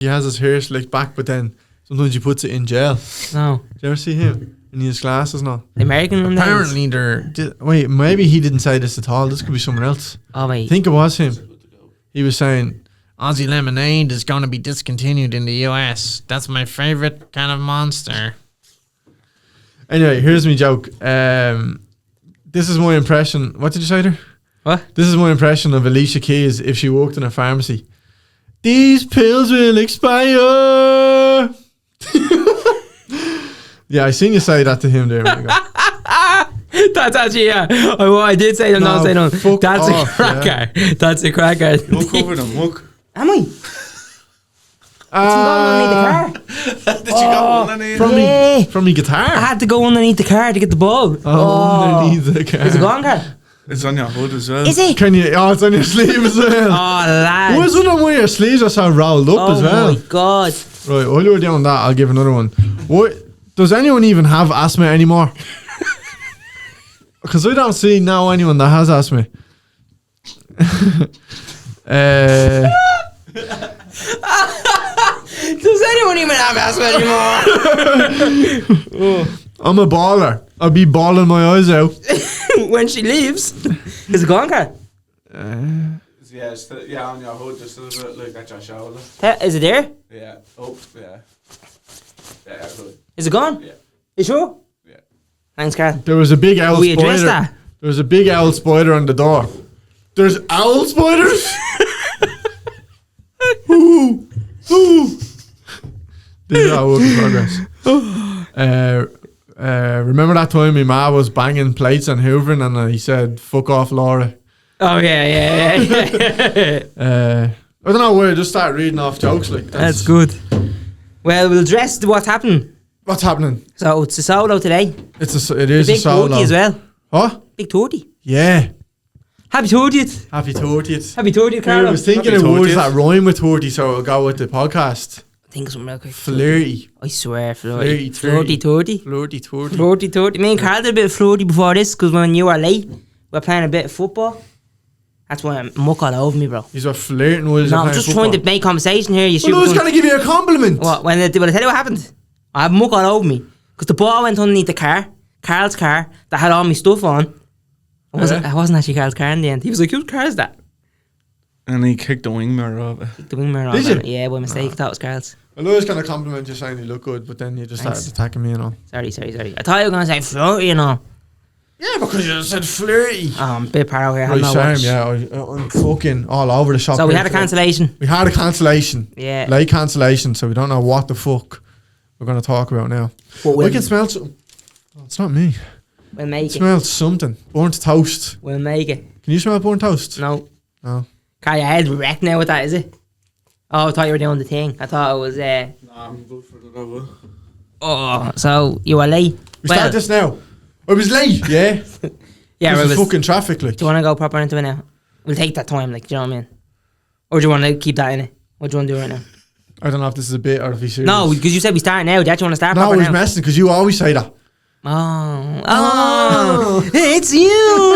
He has his hair slicked back, but then sometimes he puts it in gel. No. Did you ever see him? And he has glasses now. The American one. Apparently they're... Wait, maybe he didn't say this at all. This could be someone else. Oh, wait. I think it was him. He was saying, Aussie lemonade is going to be discontinued in the US. That's my favourite kind of monster. Anyway, here's my joke. This is my impression. What did you say there? What? This is my impression of Alicia Keys if she worked in a pharmacy. These pills will expire. Yeah, I seen you say that to him there. That's actually, yeah. I did say them, no, say no. That's off, a cracker. Yeah. That's a cracker. You're covered in muck. Am I? Did you go underneath? From me guitar? I had to go underneath the car to get the ball. Underneath the car. Is it gone, car? It's on your hood as well. Is it? Can you? Oh, it's on your sleeve as well. Oh, lad. What's one of your sleeves that's all rolled up as well? Oh my god. Right, while you're doing that, I'll give another one. What? Does anyone even have asthma anymore? Because I don't see now anyone that has asthma. Does anyone even have asthma anymore? I'm a baller. I'll be bawling my eyes out. When she leaves. Is it gone, car? Yeah, on your hood, just a bit like at your shoulder. Is it there? Yeah. Oh, yeah. Yeah, good. Is it gone? Yeah. You sure? Yeah. Thanks, Carl. There was a big owl We addressed spider. that. There was a big owl spider on the door. There's owl spiders? Ooh. Ooh. This is our work in progress. Remember that time my ma was banging plates and hoovering and he said, fuck off, Laura. Oh, yeah. I don't know where I just start reading off jokes like that. That's good. Well, we'll address what's happening. What's happening? So, it's a solo today. It is big a solo. 30 as well. What? Big 30. Yeah. Happy 30th. Happy 30th. Happy 30th, Carl. I was thinking of words that rhyme with 30, so I'll go with the podcast. Think of something real quick. Flirty. I swear, Flirty. Flirty. 30. Flirty 30. 30. Me and Carl did a bit of Flirty before this, because when you were late, we were playing a bit of football. That's why I'm muck all over me, bro. He's a flirting with. No, I'm just trying to make conversation here. Well, I was going to give you a compliment. What? When I tell you what happened? I had muck all over me. Because the ball went underneath the car, Carl's car, that had all my stuff on. It wasn't actually Carl's car in the end. He was like, whose car is that? And he kicked the wing mirror off it. The wing mirror off it? Yeah, by mistake. I thought it was Carl's. Well, I was going to compliment you saying you look good, but then you just started attacking me and all. Sorry. I thought you were going to say Flirty, you know. Yeah, because you just said flirty. Oh, I'm a bit paro here. Right, Sam, yeah, I'm fucking all over the shop. So we had a cancellation. Yeah. Late cancellation, so we don't know what the fuck we're going to talk about now. We can smell something. Oh, it's not me. We'll make it. Smells something. Burnt toast. We'll make it. Can you smell burnt toast? No. No. Carl, your head's wrecked now with that, is it? Oh, I thought you were doing the thing. I thought it was... Nah, I'm good for the double. Oh, so you were late. We start this now. I was late, yeah? Yeah, it was fucking traffic, like. Do you want to go proper into it now? We'll take that time, like, do you know what I mean? Or do you want to keep that in it? What do you want to do right now? I don't know if this is a bit or if he's serious. No, because you said we start now. Do you actually want to start proper now? No, I was messing, because you always say that. Oh, it's you.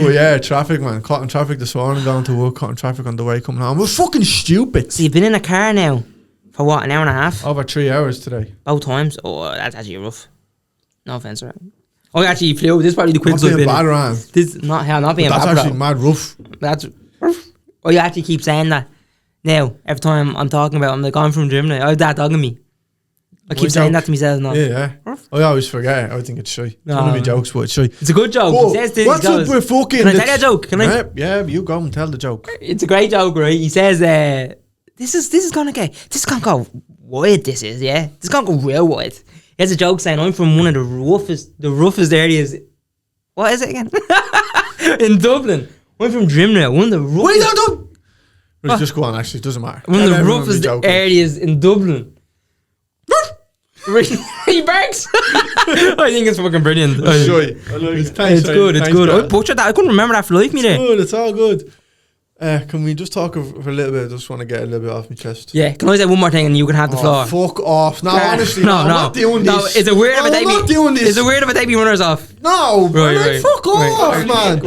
Well, yeah, traffic, man. Caught in traffic this morning, going to work, caught in traffic on the way coming home. We're fucking stupid. So you've been in a car now for what, an hour and a half? Over 3 hours today. Both times? Oh, that's actually rough. No offense, right? Oh, actually, you flew. This is probably the quickest I've been bad around. This not being that's bad. That's actually mad rough. That's rough. Oh, you actually keep saying that. Now, every time I'm talking about, I'm like, I'm from gym now. Oh, that dogging me. I keep saying that to myself now. Yeah. I always forget. I think it's shy. It's one of my jokes, but it's shy. It's a good joke. Whoa, what's up with fucking... Can I tell you a joke? Can I? Yeah, you go and tell the joke. It's a great joke, right? He says, this is gonna go wide, this is, yeah? This is gonna go real wide. He has a joke saying, I'm from one of the roughest areas. What is it again? In Dublin. I'm from Drimnagh, one of the roughest... Wait, no. Right, just go on, actually. It doesn't matter. One of the roughest areas in Dublin. He barks. I think it's fucking brilliant. It's good. I butchered that. I couldn't remember that for life, me there. It's good. It's all good. Can we just talk for a little bit? I just want to get a little bit off my chest. Yeah, can I say one more thing and you can have the floor? Fuck off. No, honestly, I'm not doing this. No, is it weird if I take I'm not doing this. Is it weird if I take me runners off? No, Right. fuck off, man.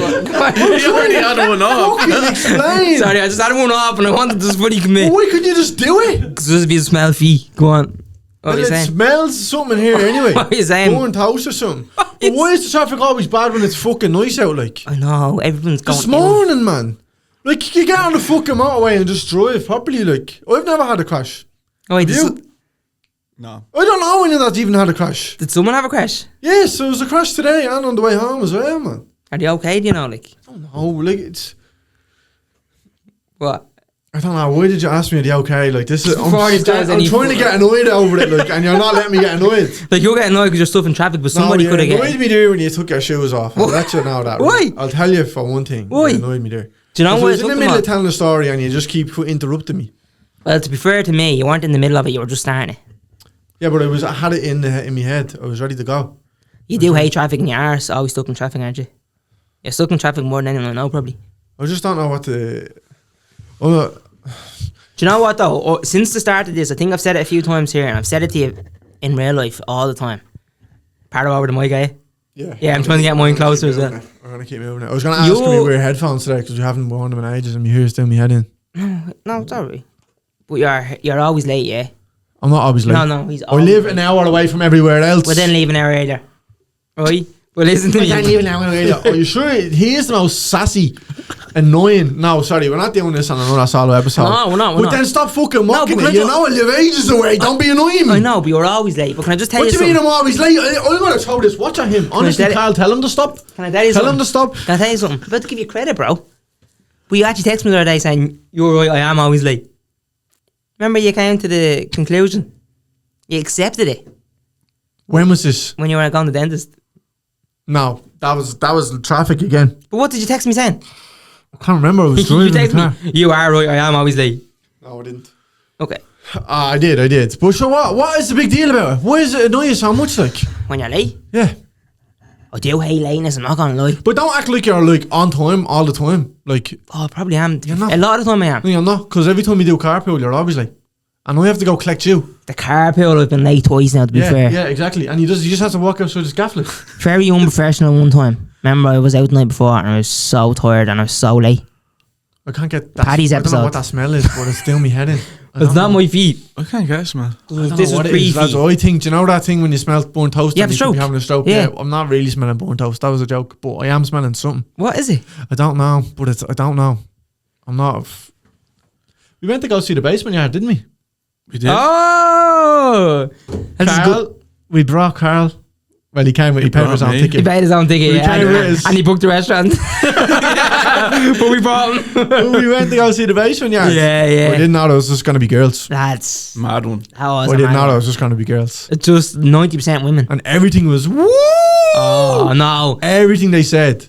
You already had one off. Fucking explain. Sorry, I just had one off and I wanted to just fully commit. Why couldn't you just do it? Because this would be a smell fee. Go on. What are you It saying? smells something here anyway. What are you saying? Burnt house or something. But why is the traffic always bad when it's fucking nice out, like? I know, everyone's going This morning, man. Like, you get on the fucking motorway and just drive properly, like. I've never had a crash. Oh, wait, You? No. I don't know anyone that's even had a crash. did someone have a crash? Yes, there was a crash today and on the way home as well, man. Are they okay, do you know, like? I don't know, like, it's... What? I don't know, why did you ask me, are you okay? Like, this is... Before you guys I'm any trying to get annoyed over it, like, and you're not letting me get annoyed. Like, you're getting annoyed because you're stuck in traffic, but somebody no, could have it annoyed get. me there when you took your shoes off. I'll let you know that. Why? Right? I'll tell you for one thing. Why? It annoyed me there. Do you know I what was I in the took them middle on? of telling the story and you just keep interrupting me. Well, to be fair to me, you weren't in the middle of it, you were just starting it. Yeah, but I had it in my head. I was ready to go. You do hate traffic in your arse, always stuck in traffic, aren't you? You're stuck in traffic more than anyone I know, probably. I just don't know what to... Oh, Do you know what though? Since the start of this, I think I've said it a few times here, and I've said it to you in real life all the time. Part over the mic, eh? Yeah, I'm trying to get mine closer as well. I'm going to keep moving it. I was going to ask if you wear headphones today because we haven't worn them in ages and my hair's down my head in. No, it's alright. But you're always late, yeah? I'm not always late. No, he's I always live late. an hour away from everywhere else. Well, then leave an hour later. Right? Well, listen to I me. can't leave an hour later. Are you sure? He is the most sassy, annoying... No, sorry, we're not doing this on another solo episode. No, we're not. But then stop fucking mocking but it. You know I live ages away. Don't be annoying me. I know, but you're always late. But can I just tell What you do you mean something? I'm always late? I'm going to throw this watch at him. Honestly, tell you- Carl, tell him to stop. Can I tell you Tell something? him to stop. Can I tell you something? I'm about to give you credit, bro. But you actually texted me the other day saying, you're right, I am always late. Remember you came to the conclusion? You accepted it When was this? when you were going to the dentist. No, that was traffic again. But what did you text me saying? I can't remember. I was You driving the car. texted me, you are right, I am always late. No, I didn't. Okay. I did. But so what? What is the big deal about it? Why is it annoy you so much? Like, When you're late? yeah. I do hate lateness, I'm not going to lie. But don't act like you're like on time all the time. Like, Oh, I probably am. You're not. A lot of the time I am. no, you're not. Because every time you do carpool, you're always late. And I have to go collect you. The carpool, I've been late twice now, to be fair. Yeah, exactly. And you just have to walk outside this gaff like. Very unprofessional one time. Remember, I was out the night before and I was so tired and I was so late. I can't get that. Paddy's I don't know episode. what that smell is, but it's down my head in. It's not my feet. I can't guess, man. This was That's pre-feet. what I think. Do you know that thing when you smell burnt toast? You and have a could be stroke. having a stroke. Yeah. I'm not really smelling burnt toast. That was a joke, but I am smelling something. What is it? I don't know, but I don't know. I'm not. We went to go see the basement yard, didn't we? We did. Oh! That's good. Carl, we brought Carl. Well, he came with he paid for his brought own me. He ticket. paid his own ticket, We yeah, came with his- and he booked the restaurant. But we brought him. We went to go see the basement yard. Yeah, yeah. I didn't know there was just going to be girls. That's Mad one. how I was didn't know there was just going to be girls. It's just 90% women. And everything was woo. Oh no! Everything they said.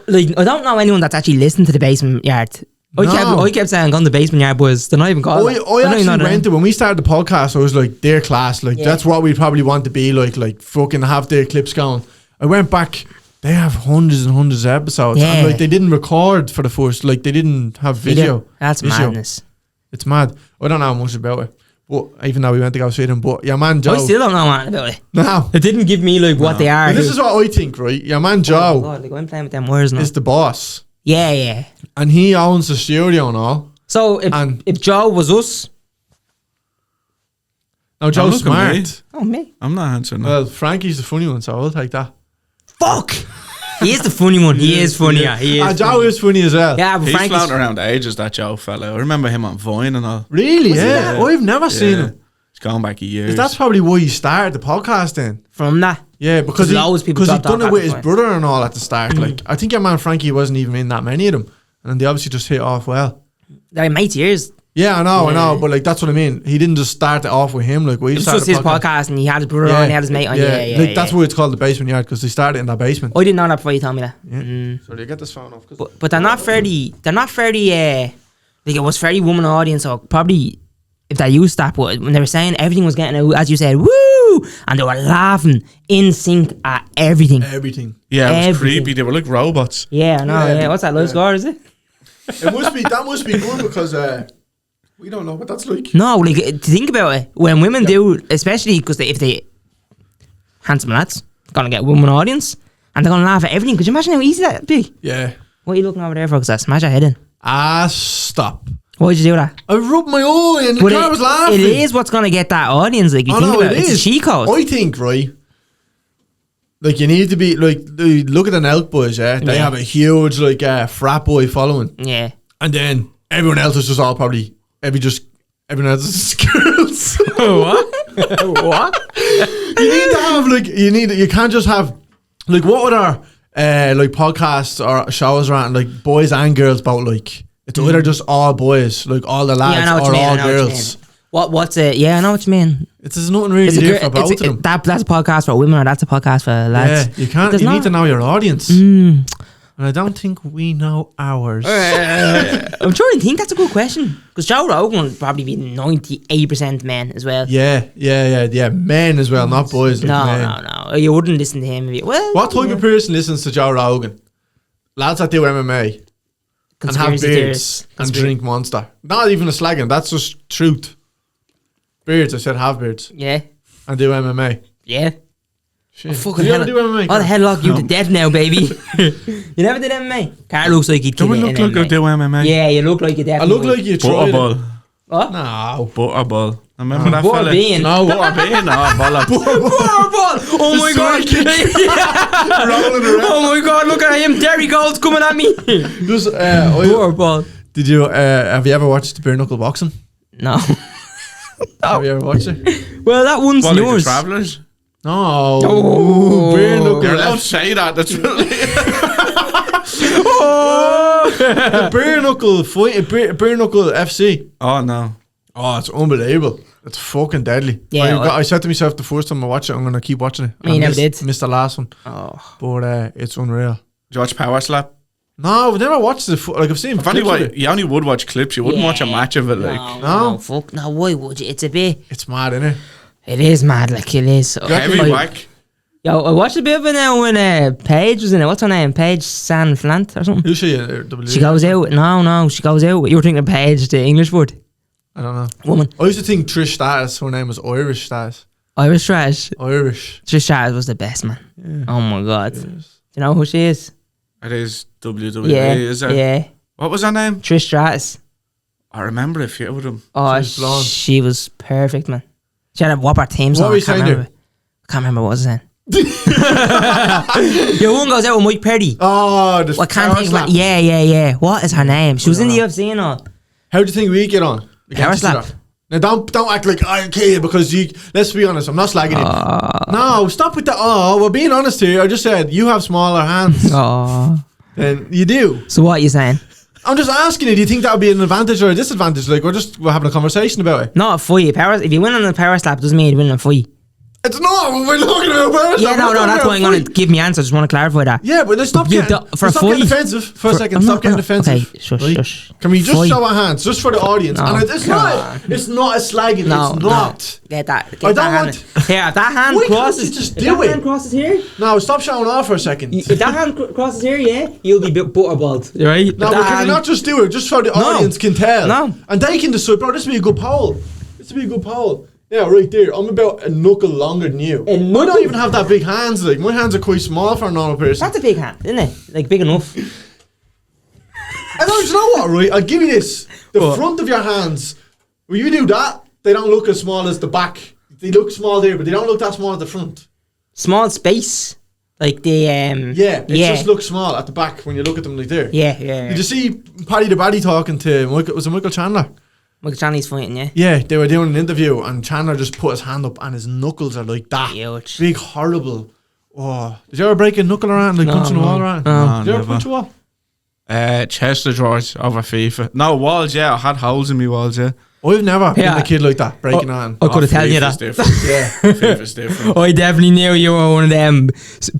Like I don't know anyone that's actually listened to the basement yard. No. I kept saying, "Go on the basement yard, boys." They're not even called. I that. They're not actually even went to when we started the podcast. I was like, their class, like Yeah. that's what we probably want to be like fucking have their clips going. I went back. They have hundreds and hundreds of episodes, Yeah. and like they didn't record for the first, like they didn't have video. That's Visual. madness. It's mad. I don't know much about it, but even though we went to go see them, but your man Joe. I still don't know anything about it. No. It didn't give me like what they are. But this is what I think, right? Your man Oh, Joe God, like I'm playing with them words now. is the boss, Yeah, yeah. and he owns the studio and all. So And- if Joe was us, Now Joe's look at me. smart. oh me, I'm not answering that. Well, Frankie's the funny one, so I'll take that. fuck. He is the funny one. He is funny. Yeah, he is. Joe is funny as well. Yeah, but He's Frankie's floating around ages, that Joe fella. I remember him on Vine and all. Really? Was he Yeah. that? I've never seen him. He's gone back a year. That's probably why he started the podcast then. from that. Yeah, because Loads of people he dropped done off it with at his the brother and all at the start. Like I think your man Frankie wasn't even in that many of them, and then they obviously just hit off well. They're mates years. Yeah, I know, Yeah. but like that's what I mean. He didn't just start it off with him. Like we It was started just his podcast, and he had his brother on, he had his mate on. Yeah, yeah. Like that's why it's called the basement yard because they started in that basement. I didn't know that before you told me that. Yeah. So you get this phone off. But they're not fairly. They're not fairly. Like it was fairly woman audience, so probably if they used that, but when they were saying everything was getting out, as you said, woo, and they were laughing in sync at everything. Everything. Yeah, it was Everything. creepy. They were like robots. Yeah, I know. Yeah, Yeah, what's that? Low yeah. score, is it? That must be good because we don't know what that's like. No, like to think about it, when women do, especially because if they handsome lads, gonna get a woman audience, and they're gonna laugh at everything. Could you imagine how easy that'd be? Yeah. What are you looking over there for? Because I smash your head in. Stop. Why did you do that? I rubbed my eye and the But car was laughing. It is what's gonna get that audience. Like you think about it, it's a cheat code. I think, right, like you need to be like, look at the Nelk boys, yeah? They have a huge like frat boy following. Yeah. And then everyone else is just all probably everyone else is girls. What? What? You need to have like you can't just have like what other like podcasts or shows around like boys and girls about like it's either just all boys, like all the lads, or all girls. What's it? Yeah, I know what you mean. There's nothing really there for both of them. That's a podcast for women, or that's a podcast for lads. Yeah, you can't. You need to know your audience. And I don't think we know ours. I'm trying to think. That's a good question because Joe Rogan would probably be 98% men as well. Yeah. Men as well, not boys. Like No. You wouldn't listen to him. What type of person listens to Joe Rogan? Lads that do MMA and have beards and drink Monster. Not even a slagging. That's just truth. Beards. I said have beards. Yeah. And do MMA. Yeah. Shit. Did you ever do MMA? I'll headlock you to death now, baby. You never did MMA? Carl looks like he'd kill you in Don't look like I do MMA. Yeah, you look like you I definitely look like you tried it. Butterball. What? No. Butterball. Remember that fella? Butterbean. No, Butterbean. No, bollocks. Butterball! Oh my god! Rolling around. Oh my god, look at him. Derry Gold's coming at me. Just, Butterball. did you, have you ever watched the bare knuckle boxing? No. Have you ever watched it? Well, that one's What, like the yours. Travellers? No. Oh. Bare knuckle. You're allowed to say that. That's really... The bare knuckle fight, bare knuckle FC. Oh, no. Oh, it's unbelievable. It's fucking deadly. Yeah, I said to myself the first time I watch it, I'm gonna keep watching it. You never did. Missed the last one. Oh. But it's unreal. Did you watch Power Slap? No, I've never watched it. Like I've seen. You only would watch clips. You wouldn't watch a match of it. Like No, fuck. No, why would you? It's a bit. It's mad, isn't it? It is mad, like it is. heavy whack. Yo, I watched a bit of it now when Paige was in it. What's her name? Paige San Flant or something? Who's she? She goes out. No, she goes out. You were thinking of Paige, the English word. I don't know. Woman. I used to think Trish Stratus, her name was Irish Stratus. Irish trash. Irish. Trish Stratus was the best, man. Yeah. Oh my god. Do you know who she is? It is WWE, Yeah. is it? Yeah. What was her name? Trish Stratus. I remember a few of them. Oh, She was blonde. she was perfect, man. She had a whopper theme song. What were you saying there? I can't remember what was it. Your one goes out with Mike Perry. Oh, the I can't think of it. Yeah. What is her name? She was in the UFC and all. How do you think we get on? Power slap. Now don't act like I okay because you. Let's be honest. I'm not slagging you. No, stop with that. Oh, we're being honest here. I just said you have smaller hands Oh. than you do. So what are you saying? I'm just asking you. Do you think that would be an advantage or a disadvantage? Like we're having a conversation about it. Not a fight. If you win on the power slap, doesn't mean you win in a fight. It's not. We're looking at a Yeah, no. That's why I'm going to give me answer. I just want to clarify that. Yeah, but let's stop getting defensive for a second. Stop getting defensive. Okay, shush, right? shush. Can we just Fight. show our hands just for the audience? No. And it's not a slagging. No, it's not. No. Get that. I Get don't that want. hand. Here, if that hand Why can't crosses. you just if do that it? hand crosses here. No, stop showing off for a second. If that hand crosses here, yeah, you'll be butterballed. Right? No, but can we not just do it just so the audience can tell? No. And they can decide, bro, this would be a good poll. This would be a good poll. Yeah, right there. I'm about a knuckle longer than you. I don't even have that big hands. Like my hands are quite small for a normal person. That's a big hand, isn't it? Like big enough. I don't you know what, right? I'll give you this. The front of your hands, when you do that, they don't look as small as the back. They look small there, but they don't look that small at the front. Small space. Like the Yeah, it just looks small at the back when you look at them like there. Yeah. Did you see Paddy the Baddy talking to Michael? Was it Michael Chandler? Michael Johnny's fighting, yeah. Yeah, they were doing an interview and Chandler just put his hand up and his knuckles are like that. Huge. Big, horrible. Oh, did you ever break a knuckle around, like punching a wall around? No, Did you ever never. punch a wall? Chest of drawers over FIFA. No, walls, yeah. I had holes in my walls, yeah. I've never been Yeah. a kid like that, breaking on. I could have told you FIFA's that. different. Yeah. FIFA's different. I definitely knew you were one of them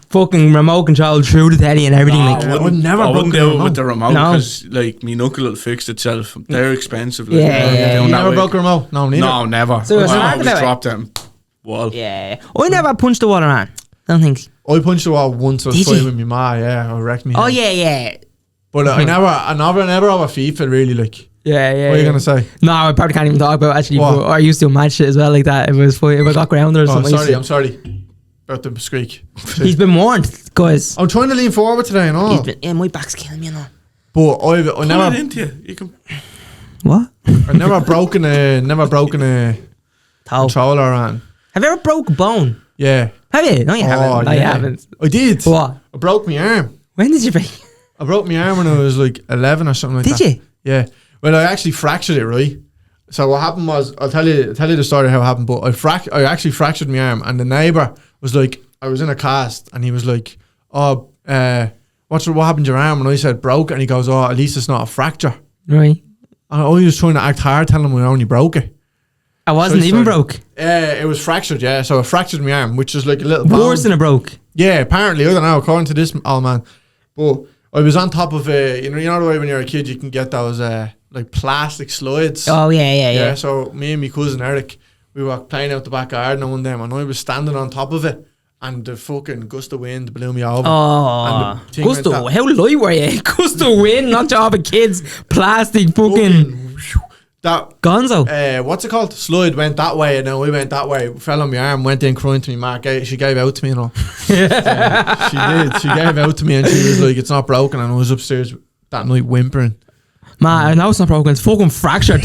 fucking remote control through the telly and everything. No, like, I wouldn't, never I wouldn't broken do a it with the remote No. because like my knuckle will fix itself. They're expensive. Like, Yeah, yeah, doing You that never way. broke a remote? No, neither. No, never. So it's I mad always about it. drop them. Wall. yeah. I never punched the wall around. I don't think. I punched the wall once. I was Did fighting you? with my ma. Yeah, I wrecked me. Oh hand. yeah. But I never have a FIFA really, like. Yeah, yeah. What are you going to say? No, I probably can't even talk about it, actually. What? But I used to match it as well like that. It was funny. If I got grounded or something. I'm sorry. About the squeak. He's been warned, guys. I'm trying to lean forward today, and all. Yeah, my back's killing me, you know. But I Pull never... it into you. You can... What? I never broken a Toe. controller on. Have you ever broke a bone? Yeah. Have you? No, you haven't. No, you haven't. I did. What? I broke my arm. When did you break? I broke my arm when I was like 11 or something like Did that. you? Yeah. Well, I actually fractured it, right? So what happened was, I'll tell you the story of how it happened, but I actually fractured my arm, and the neighbour was like, I was in a cast, and he was like, oh, what happened to your arm? And I said, broke, and he goes, oh, at least it's not a fracture. Right. And I was trying to act hard, telling him I only broke it. I wasn't even broke. It was fractured, yeah. So I fractured my arm, which is like a little Worse bone. than a broke. Yeah, apparently, I don't know, according to this old man. But I was on top of you know the way when you're a kid you can get those like plastic slides. Oh, yeah. So me and my cousin Eric, we were playing out the back garden one day, and I was standing on top of it, and the fucking gust of wind blew me over. Oh, And the thing Gusto, went how light were you? Gusto wind, not job of kids. Plastic fucking that gonzo. what's it called? Slide went that way, and then we went that way. Fell on my arm, went in crying to me. Mark, she gave out to me, you know. She did. She gave out to me, and she was like, "It's not broken." And I was upstairs that night whimpering. Man, I know it's not broken. It's fucking fractured.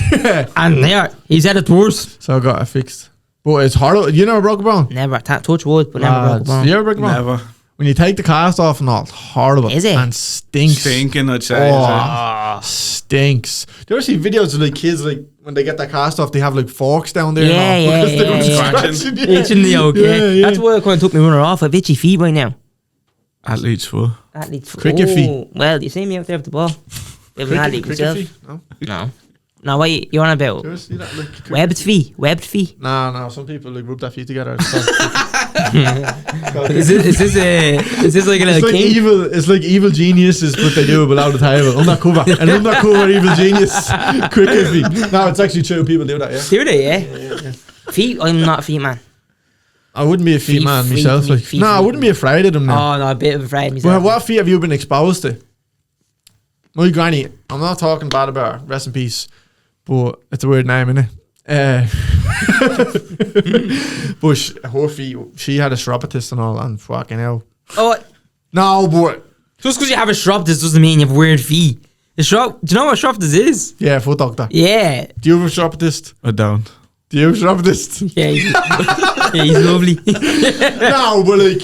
And there, he said it's worse. So I got it fixed. But it's horrible. You never broke a bone? Never. Touch wood, but never broke a bone. You ever broke a bone? Never. When you take the cast off and all, it's horrible. Is it? And stinks. Stinking, I'd say. Stinks. Do you ever see videos of like kids, like when they get that cast off, they have like forks down there? Yeah, because they're yeah. scratching. Itching the oak, yeah. Yeah. That's why I kind of took my runner off. I have itchy feet right now. Athlete's foot. Athlete's Cricket feet. Well, you see me out there with the ball. Bit of an athlete Cricket myself. feet? No. No. No, what you on about? Do you ever see that? Like, Webbed feet. Webbed feet. No. Some people like rub their feet together. Is this like a little kink? It's like evil geniuses, but they do it below the table. Undercover evil genius. Cricket feet. No, it's actually true. People do that. Yeah. Do they? Yeah. Feet. I'm not a feet man. I wouldn't be a feet man freak myself. me, Like, feet no, I freak wouldn't me. be afraid of them now. Oh no, a bit of afraid Well, myself. what feet have you been exposed to? My granny. I'm not talking bad about her. Rest in peace. But it's a weird name, innit? But her feet, she had a chiropodist and all, and fucking hell. Oh, No, but just because you have a chiropodist doesn't mean you have weird feet. Do you know what a chiropodist is? yeah, foot doctor. Yeah. Do you have a chiropodist? I don't. Do you have a chiropodist? Yeah, he's lovely. No, but like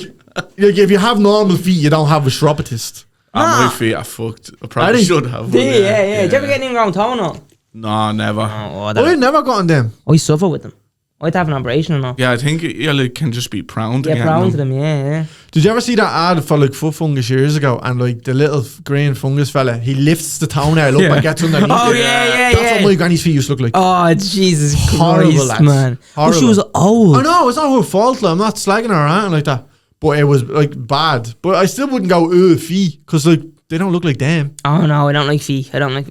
if you have normal feet, you don't have a chiropodist. My feet are fucked. I Are probably they? should have. Yeah. Did you ever get anything wrong toe or not? No, never. I've never gotten them. I suffer with them. I'd have an operation or not. Yeah, I think you like, can just be prone to Get getting prone to them, yeah. Did you ever see that ad for like foot fungus years ago? And like the little green fungus fella, he lifts the toenail up and gets underneath Oh, it. yeah. That's what my granny's feet used to look like. Oh, Jesus Horrible, Christ, lads. man. Oh, she Horrible. was old. I know, it's not her fault. Like, I'm not slagging her or anything like that. But it was like bad. But I still wouldn't go, feet. Because like they don't look like them. Oh, no, I don't like feet. I don't like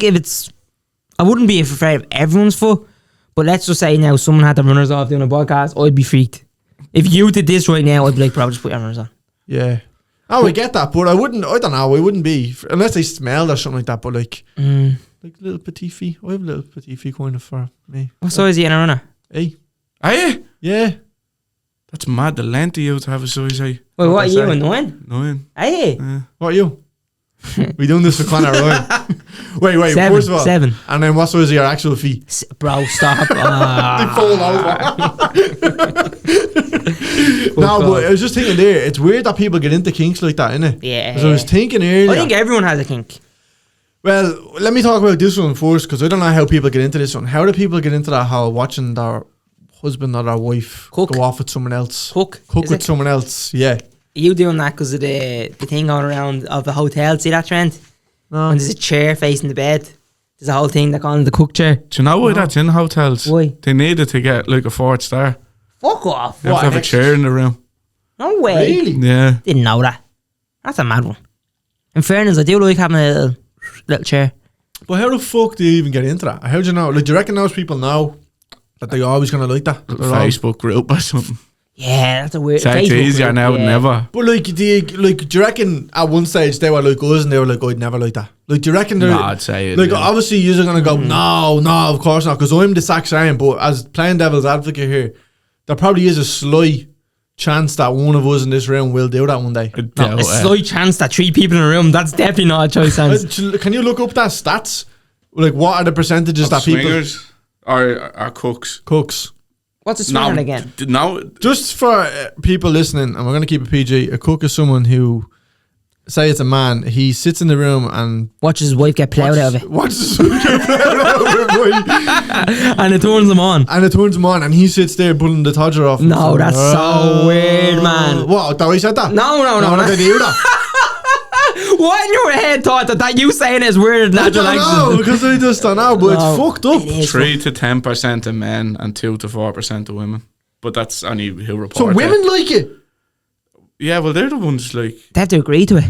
if it's... I wouldn't be afraid of everyone's foot. But let's just say now someone had the runners off doing a podcast, I'd be freaked. If you did this right now, I'd be like, bro, just put your runners on. Yeah. Oh, I get that. But I don't know, I wouldn't be. Unless they smelled or something like that. But like little petite feet. I have little petite feet kind of for me. What size are you in a runner? Hey. Are you? Yeah. That's mad. The length of you to have a size 8. Wait, what are you, say? a 9? 9. Are you? What are you? We doing this for Conor, right? Wait. 7, First of all, 7. And then what size are your actual feet? Bro, stop. They fall over. No, but I was just thinking there. It's weird that people get into kinks like that, innit? Yeah. 'Cause I was thinking earlier. I think everyone has a kink. Well, let me talk about this one first, because I don't know how people get into this one. How do people get into that whole watching their husband or their wife Cook. go off with someone else? Cook. Cook Is with it? someone else, yeah. Are you doing that because of the thing going around of the hotel? See that trend? No. When there's a chair facing the bed. There's a whole thing they call it the cook chair. Do you know why that's in hotels? Why? They needed to get like a 4th star. Fuck off. They have to have a chair in the room. No way. Really? Yeah. Didn't know that. That's a mad one. In fairness, I do like having a little chair. But how the fuck do you even get into that? How do you know? Like, do you reckon those people know that they're always going to like that? They're all- Facebook group or something. Yeah, that's a weird. It's actually Facebook easier group, now than ever. But like, do you reckon at one stage they were like us and they were like, I'd never like that? Like, do you reckon they're No, I'd say it. like, yeah. obviously you're gonna go, no, of course not, because I'm the exact same. But as playing devil's advocate here, there probably is a slight chance that one of us in this room will do that one day. I No, doubt a it. slight chance that 3 people in a room. That's definitely not a choice. Sense. Can you look up that stats? Like, what are the percentages that people Swingers or cooks? cooks? What's a swinger again? No, Just for people listening, and we're gonna keep it PG. A cook is someone who, say it's a man, he sits in the room and Watches his wife get ploughed out of it. watches and And it turns him on. it turns him on, and he sits there pulling the todger off. No, that's so weird, man. What? That he said that? No. I didn't hear that. What in your head thought that you saying is weird and I natural don't know, accent? because I just don't know, but No, it's fucked up. it is 3 to 10% of men and 2 to 4% of women. But that's only who report. So women it. like it. Yeah, well, they're the ones like. They have to agree to it.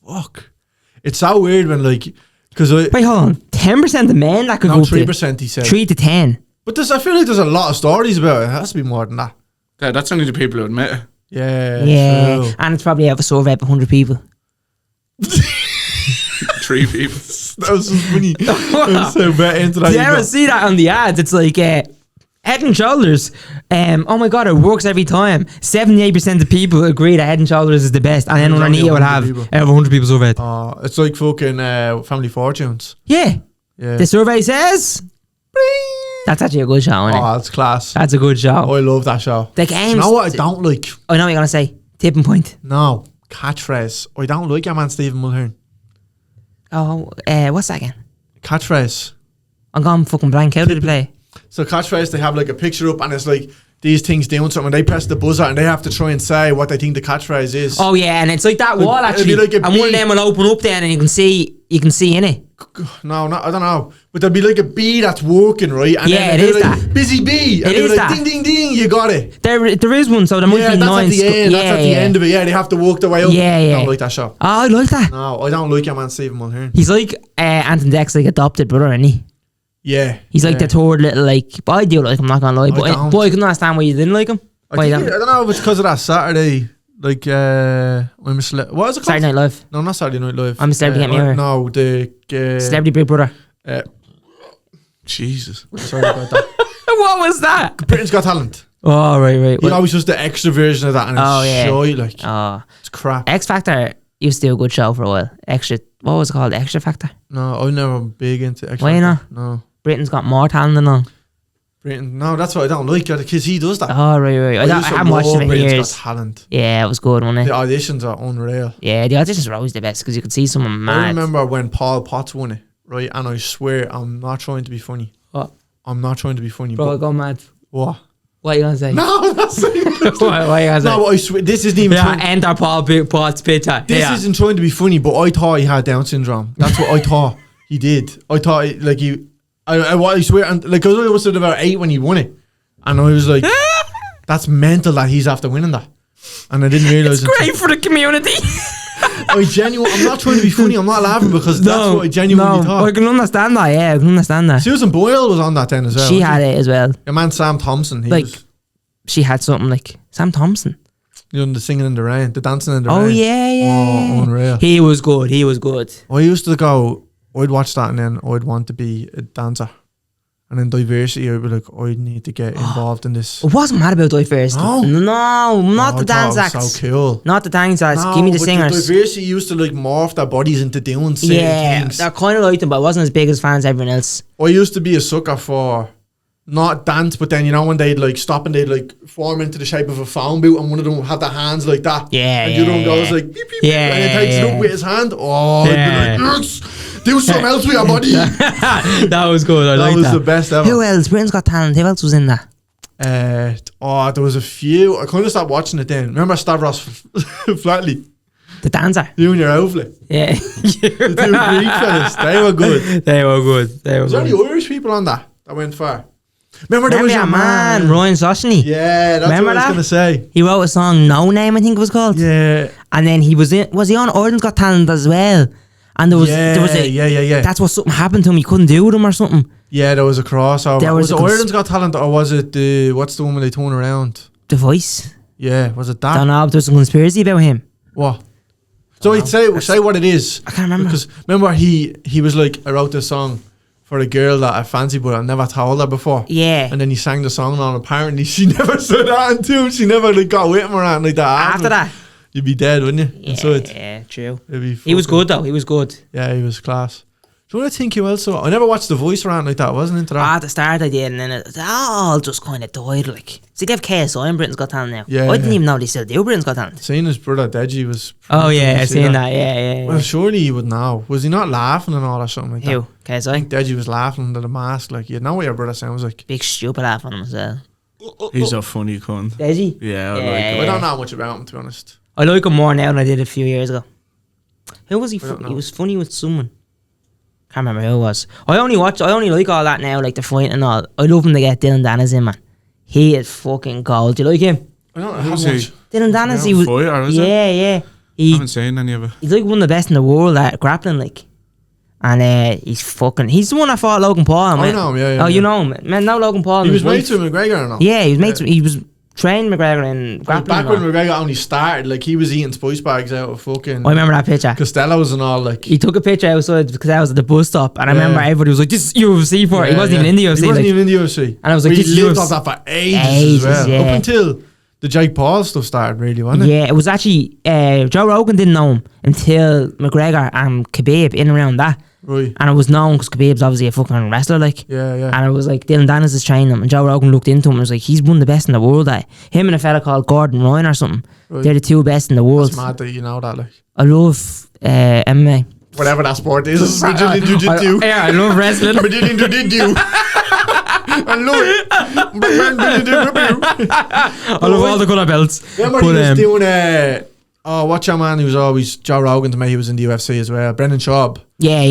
Fuck. It's so weird when like, because I Wait, hold on. 10% of men that could no go up to 3% he said. 3 to 10. But I feel like there's a lot of stories about it. It has to be more than that. That's only the people who admit it. Yeah. Yeah, true. and it's probably out of a survey of 100 people. 3 people. That was so funny. I'm so bet into that. Did you you ever got- see that on the ads? It's like Head and Shoulders. Oh my god, it works every time. 78% of people agree that Head and Shoulders is the best, and then There's underneath only it will 100 have people. over 100 people surveyed. It's like fucking Family Fortunes. Yeah, Yeah. the survey says that's actually a good show, isn't it? Oh, that's class. That's a good show. I love that show. The You games. know what I don't like? I know what you're gonna say. Tipping point. No. Catchphrase. I don't like your man Stephen Mulhern. Oh, what's that again? Catchphrase. I'm gone fucking blank. How did it play? So catchphrase, they have like a picture up and it's like these things doing something. They press the buzzer and they have to try and say what they think the catchphrase is. Oh yeah, and it's like that Like, wall it'd actually, be like a and one of bee. them will open up there, and you can see in it. No, I don't know. But there'll be like a bee that's working, right? And Yeah, then it they'll is be like, that. busy bee. And It they'll is be like, that. ding, ding, ding, you got it. There is one, so there might Yeah, be that's 9. at the end. That's at the end of it. Yeah, they have to work their way up. Yeah, yeah. I don't like that show. Oh, I like that. No, I don't like your man Stephen Mulhern. He's like Anton Deck's like adopted brother, isn't he? Yeah. He's like the third little like. But I do like him. I'm not gonna lie. But don't. I can understand why you didn't like him. Why you I don't? don't know if it's because of that Saturday. Like, what is it called? Saturday Night Live. No, not Saturday Night Live. I'm a Celebrity Get Me Over. No, the Celebrity Big Brother. Jesus. sorry about that. What was that? Britain's Got Talent. Oh right. He always does the extra version of that, and it's Oh, yeah. shy, like Oh, it's crap. X Factor used to do a good show for a while. Extra. What was it called? Extra Factor. No, I'm never big into. X Why Factor. not? No, Britain's got more talent than all. Britain. No, that's what I don't like because he does that. Oh right. I used to haven't watched love it in Britain's years. Got Talent. Yeah, it was good, wasn't The it? auditions are unreal. Yeah, the auditions were always the best because you could see someone I mad. remember when Paul Potts won it, right? And I swear, I'm not trying to be funny. What? I'm not trying to be funny. Bro, I but go mad. what? What are you gonna say? No, that's what are you gonna say? no. But I swear, this isn't even. Yeah, trying- enter Paul Potts picture. This Yeah. isn't trying to be funny, but I thought he had Down syndrome. That's what I thought he did. I thought like he, I swear, and like 'cause I was at about 8 when he won it, and I was like, that's mental that he's after winning that, and I didn't realize. It's great for the community. I'm not trying to be funny. I'm not laughing because that's what I genuinely thought. I can understand that. Yeah, I can understand that. Susan Boyle was on that then as well. She wasn't had it as well. Your man Sam Thompson. He Like, was she had something like Sam Thompson. doing the singing in the rain, the dancing in the Oh rain. yeah. Oh, unreal. He was good. He was good. I used to go. I'd watch that and then I'd want to be a dancer, and then diversity. I'd be like, I need to get involved in this. I wasn't mad about diversity. No? No, not Oh, the I thought dance it was acts. So cool. Not the dance acts. No, Give me the but singers. diversity used to like morph their bodies into doing certain Yeah, things. I kind of liked them, but I wasn't as big as fans as everyone else. I used to be a sucker for not dance, but then you know when they'd like stop and they'd like form into the shape of a phone boot, and one of them would have their hands like that. Yeah, and the other one yeah, goes yeah. like beep, beep, beep, Yeah, and he takes it yeah. up with his hand. Oh, Yeah. I'd be like, yes, do something else with your body. That was good. I That liked was that. the best ever. Who else? Britain's Got Talent. Who else was in that? There was a few. I kind of stopped watching it then. Remember Stavros Flatley? The dancer. You and your outfit. Yeah. The two Greek fellas. They were good. They were good. They were Was there good. any Irish people on that went far? Remember there Remember was that your man, Ryan Soshny? Yeah, that's Remember what I that? was going to say. He wrote a song, No Name, I think it was called. Yeah. And then he was he on Ireland's Got Talent as well? And there was a yeah. that's what something happened to him. He couldn't do with him or something. Yeah, there was a crossover. There Was was it a Ireland's Got Talent or was it what's the one where they turn around? The Voice. Yeah, was it that? Don't know if there's a conspiracy about him. What? So wait, say what it is. I can't remember. Because remember he was like, I wrote this song for a girl that I fancy, but I never told her before. Yeah. And then he sang the song on. Apparently, she never said that in tune. She never like got with him or anything like that. After that. You'd be dead, wouldn't you? Yeah, true. He was good though. He was good. Yeah, he was class. Do you want to think who else? I never watched The Voice or anything like that. I wasn't into that. At the start I did, and then it all just kind of died. Like, so they have KSI in Britain's Got Talent now. Yeah, I didn't even know they still do Britain's Got Talent. Seeing his brother Deji was. Oh yeah, I seen that. Yeah. Well, surely he would know. Was he not laughing and all or something like Who? that? KSI? Deji was laughing under the mask. Like, you know what your brother sounds like. Big stupid laugh on him as well. He's a funny cunt. Deji? Yeah, I like Yeah. him. I don't know much about him, to be honest. I like him more now than I did a few years ago. Who was he? I don't know. He was funny with someone. Can't remember who it was. I only like all that now, like the fight and all. I love him to get Dylan Dennis in, man. He is fucking gold. Do you like him? I don't know how Who's much. he? Dylan Dennis, Yeah, he was. fighter, is it? Yeah. I haven't seen any of it. He's like one of the best in the world at grappling, like. And he's the one that fought Logan Paul. I Man. know him, yeah. Oh, you know him, man. No, Logan Paul. He and was his made wife. to McGregor or not? Yeah, he was made. He was trained McGregor in grappling. Back when and all. McGregor only started, like, he was eating spice bags out of fucking I remember that picture. Costello's and all, like. He took a picture outside because I was at the bus stop, and I Yeah. remember everybody was like, "This is UFC for it." He wasn't even in the UFC. He wasn't like- even in the UFC. And I was like, he this lived UFC off that for ages Ages, as well. yeah. Up until the Jake Paul stuff started, really, wasn't it? Yeah, it was actually Joe Rogan didn't know him until McGregor and Khabib in around that, Right. and it was known because Khabib's obviously a fucking wrestler, like. Yeah. And it was like Dylan Dennis is training him, and Joe Rogan looked into him and was like, he's one of the best in the world. Him and a fella called Gordon Ryan or something. Right. They're the two best in the world. It's mad that you know that, like. I love MMA. Whatever that sport is, it's Brazilian Jiu-Jitsu. Yeah, I love wrestling. Brazilian Jiu-Jitsu. I love it. I love all the colour belts. Remember he was doing watch your man who was always Joe Rogan to me, he was in the UFC as well. Brendan Schaub. Yeah.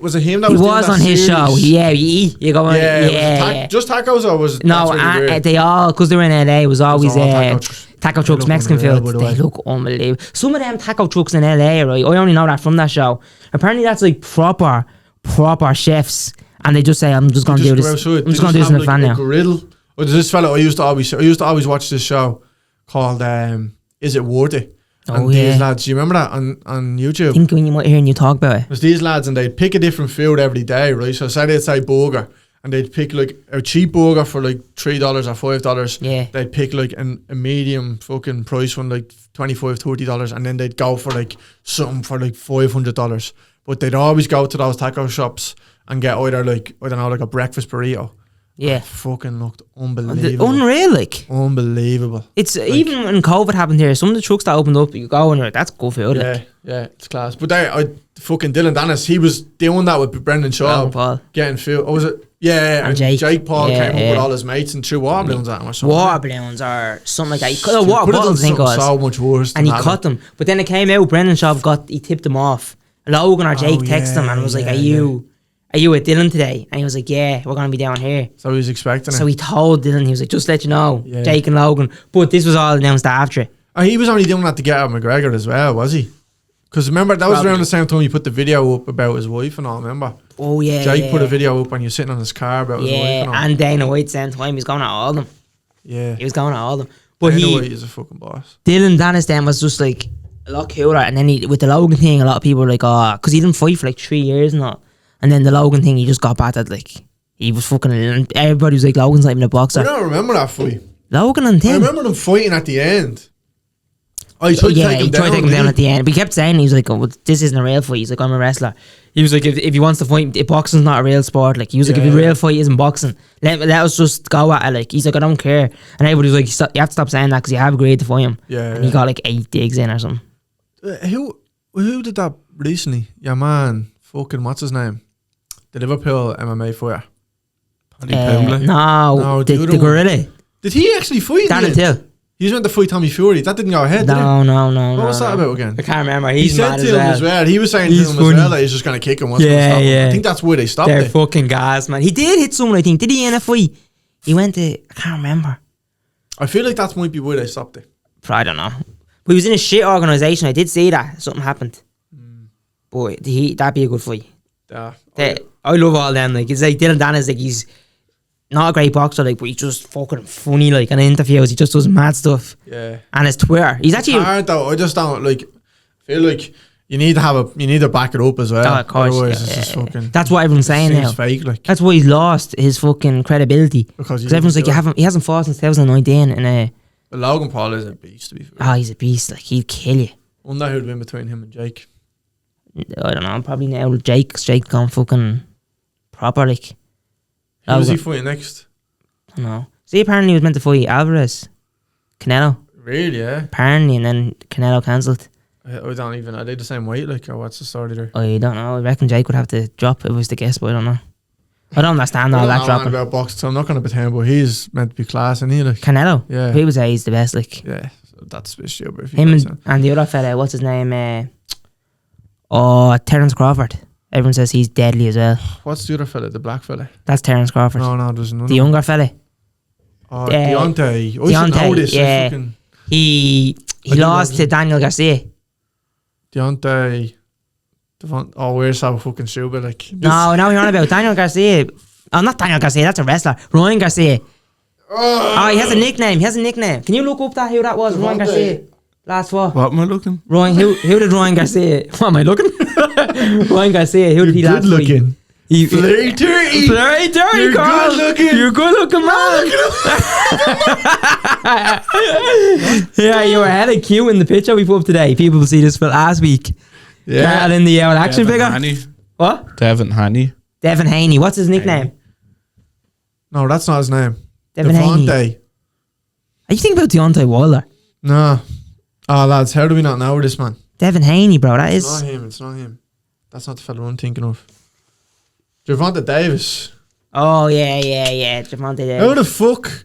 Was it him that He was doing was that on his series? show. Yeah, you go on. Yeah, Yeah. just tacos or was No, that's really weird? they all, because they were in LA, it was always all taco trucks. taco They trucks, look Mexican unreal, food. by the They way. look unbelievable. Some of them taco trucks in LA, right? I only know that from that show. Apparently, that's like proper chefs, and they just say, "I'm just going to do this. I'm just going to do this in the fan now." Grill. Or there's this fellow I used to always watch this show called Is It Worth It? And these lads, do you remember that on YouTube? I think when you might hear you talk about it. There's these lads and they'd pick a different food every day, right? So say they'd say burger and they'd pick like a cheap burger for like $3 or $5. Yeah. They'd pick like a medium fucking price one, like $25, $30, and then they'd go for like something for like $500. But they'd always go to those taco shops and get either like, I don't know, like a breakfast burrito. Yeah. It fucking looked unbelievable. Unreal, like. Unbelievable. It's even when COVID happened here, some of the trucks that opened up, you go and you're like, that's good food. Like. Yeah, it's class. But fucking Dylan Dennis, he was doing that with Brendan Logan Schaub, Paul. getting food. Oh, was it? Yeah, And Jake Paul Yeah, came yeah. up with all his mates and threw water balloons at him or something. Water balloons or something like that. He Shit, cut water could have bottles, I done think it was. something so much worse. And he than cut that. them. But then it came out, Brendan Schaub he tipped them off. Logan or Jake texted him and was like, yeah, are you with Dylan today? And he was like, yeah, we're going to be down here. So he was expecting So it. he told Dylan, he was like, just let you know, Yeah. Jake and Logan. But this was all announced after it. And he was only doing that to get at McGregor as well, was he? Because remember, that was Probably. around the same time he put the video up about his wife and all, remember? Oh, yeah. Jake put a video up and he was sitting on his car about his wife and all. Yeah, and Dana White same time, he was going at all of them. Yeah. He was going at all of them. But Dana White is a fucking boss. Dylan Dennis then was just like a lot cooler. And then with the Logan thing, a lot of people were like, oh, because he didn't fight for like 3 years and all. And then the Logan thing, he just got battered. Like, he was fucking, everybody was like, Logan's not even a boxer. I don't remember that fight. Logan and I Tim. remember them fighting at the end. Oh, he tried to take him he tried to take him down didn't at the end. But he kept saying, he was like, oh, well, this isn't a real fight. He's like, I'm a wrestler. He was like, if he wants to fight, boxing's not a real sport. Like, he was like, if the real fight isn't boxing, let us just go at it. Like, he's like, I don't care. And everybody was like, you have to stop saying that because you have agreed to fight him. Yeah, And he got like 8 digs in or something. Who did that recently? Yeah, man. Fucking, what's his name? The Liverpool MMA fighter. Paddy Pimblett. No, the the other one. gorilla. Did he actually fight? Darren Till. He was meant to fight Tommy Fury. That didn't go ahead, did it? No. What was that about again? I can't remember. He He's said mad to him as well. He was saying He's to him funny. as well that he's just going to kick him once. Yeah, yeah. I think that's where they stopped They're it. fucking gas, man. He did hit someone, I think. Did he in a fight? He went to, I can't remember. I feel like that might be where they stopped it. I don't know. But he was in a shit organisation. I did see that. Something happened. Boy, that'd be a good fight. Yeah. I love all them. Like, it's like Dylan Dennis, like, not a great boxer, like, but he's just fucking funny, like, in interviews. He just does mad stuff. Yeah. And his Twitter. He's actually... hard though. I just don't, like, feel like you need to back it up as well. Oh, of course. Otherwise it's just fucking... That's what everyone's saying now. Seems fake, like. That's why he's lost his fucking credibility. Because everyone's like, he hasn't fought since 2019 and Logan Paul is a beast, to be fair. oh, he's a beast. Like, he'd kill you. Wonder who'd win between him and Jake. I don't know. Probably now Jake's gone fucking proper, like. Who's he fighting next? I don't know. See, apparently he was meant to fight Alvarez. Canelo. Really, yeah? Apparently, and then Canelo cancelled. I don't even... Are they the same weight, like, or what's the story there? I don't know. I reckon Jake would have to drop if it was the guess, but I don't know. I don't understand all that dropping. About boxing, so I'm not going to pretend, but he's meant to be class, isn't he? Like, Canelo? Yeah. People say he's the best, like. Yeah, so that's a bit stupid. Him and the other fella, what's his name? Terence Crawford. Everyone says he's deadly as well. What's the other fella, the black fella? That's Terence Crawford. No, there's another. The younger fella. Oh, Deontay. I should know this. Yeah. Fucking He lost to Daniel Garcia. Deontay. Oh, where's that fucking super? Like, No, you're on about Daniel Garcia. Oh, not Daniel Garcia, that's a wrestler. Ryan Garcia. Oh, he has a nickname. Can you look up who that was? Ryan Garcia. Last four. What am I looking? Ryan, who did Ryan Garcia? What am I looking? Ryan Garcia, who did he last good looking. Flirty. You're Carl. good looking. You're good looking, man. Yeah, you were ahead of Q in the picture we put up today. People will see this for last week. Yeah. Carl in the action figure. Haney. What? Devin Haney. Devin Haney. What's his nickname? No, that's not his name. Devin Haney. Devontae. Are you thinking about Deontay Wilder? No. Oh, lads, how do we not know this man? Devin Haney, bro. That is. It's not him. That's not the fella I'm thinking of. Gervonta Davis. Oh, yeah. Javante Davis. How the fuck?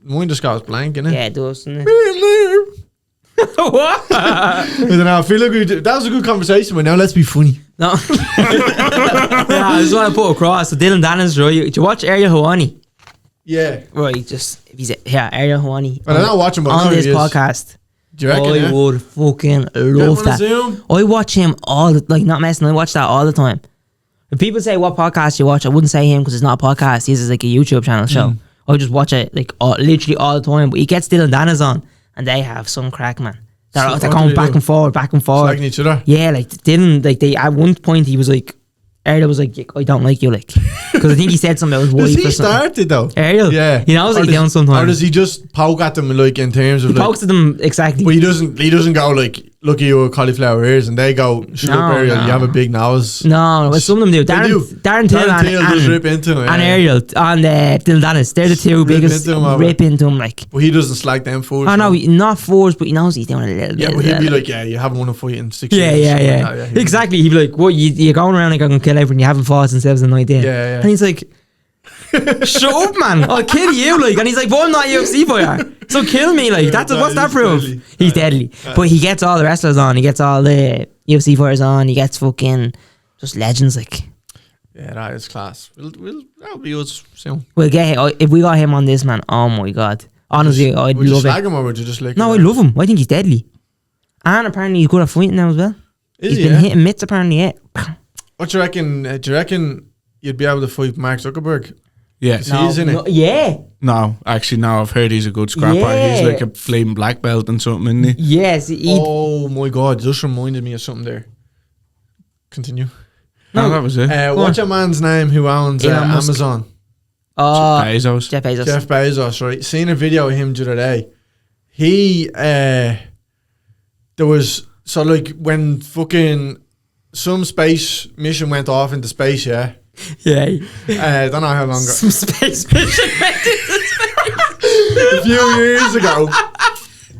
Mine just goes blank, innit? Yeah, it does, doesn't it? What? I don't know. I feel like that was a good conversation, but now let's be funny. No. Yeah, I just want to put across. So Dylan Dennis, right? Did you watch Ariel Hawani? Yeah. Right, Ariel Hawani. Well, I don't watch him, but I on know this who he is. podcast. Do you reckon? I would fucking love that. Zoom? I watch him not messing. I watch that all the time. If people say what podcast you watch, I wouldn't say him because it's not a podcast. He's like a YouTube channel show. I just watch it like literally all the time. But he gets Dylan Dennis on, and they have some crack, man. They're going back and forward. Slagging each other. Yeah, like Dylan, like they at one point he was like, Ariel was like, I don't like you, like, because I think he said something about his wife. Does he or something. started though? Ariel, yeah. He knows what he's doing sometimes. Or does he just poke at them like in terms of he pokes at them exactly. But he doesn't go like, look at you with cauliflower ears, and they go, shut up, Ariel, you have a big nose. No, but some of them do. Darren Till just rip into him, and Ariel and Dylan Dennis. They're the two biggest rip into him, like. But he doesn't slag them forwards. Oh no, not forwards, but he knows he's doing a little bit. Yeah, but he'd be like, yeah, you haven't won a fight in 6 years. Yeah. Exactly. He'd be like, what, you're going around like I can kill everyone, you haven't fought since 2019. Yeah. And he's like, shut up, man, I'll kill you, like. And he's like, but I'm not a UFC fighter, so kill me, like. What's that proof? Deadly. He's deadly. But he gets all the wrestlers on, he gets all the UFC fighters on, he gets fucking just legends, like. Yeah, that is class. That'll be us soon. We'll get if we got him on this, man, oh my god, honestly, I'd would you love slag it. him or would you just like No, I love him. I think he's deadly, and apparently he's good at fighting now as well. He's been hitting mitts apparently. Yeah. What do you reckon? Do you reckon you'd be able to fight Mark Zuckerberg? Yeah. He's in it. Yeah. No, actually, no, I've heard he's a good scrapper. Yeah. He's like a flaming black belt and something, isn't he? Yes. Oh my god, just reminded me of something there. Continue. No, that was it. What's your man's name who owns Amazon? Bezos. Jeff Bezos. Jeff Bezos, right? Seen a video of him the other day. He, there was, so like when fucking some space mission went off into space, yeah? Yeah. Don't know how long ago. Some space mission went into space. A few years ago.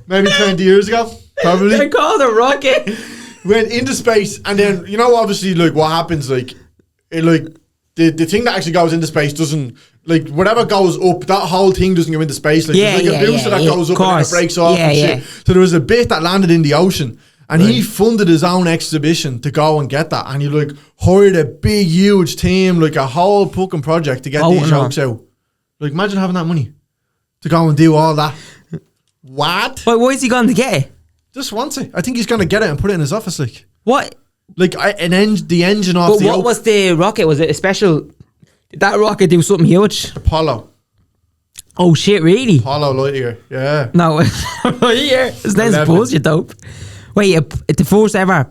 Maybe 20 years ago, probably. They called a rocket. Went into space, and then, you know, obviously, like, what happens, like, it, like, the thing that actually goes into space doesn't, like, whatever goes up, that whole thing doesn't go into space. Like, there's like a booster that goes up and then it breaks off and shit. So there was a bit that landed in the ocean, and he funded his own exhibition to go and get that, and he, like, hired a big, huge team, like, a whole fucking project to get these jokes out. Like, imagine having that money to go and do all that. What? But why is he going to get it? Just wants it. I think he's going to get it and put it in his office, like. What? Like the engine off but what was the rocket? Was it a special? Did that rocket do something huge? Apollo. Oh shit, really? Apollo Lightyear. Yeah. No, here. His name's 11. bullshit, dope. Wait, the first ever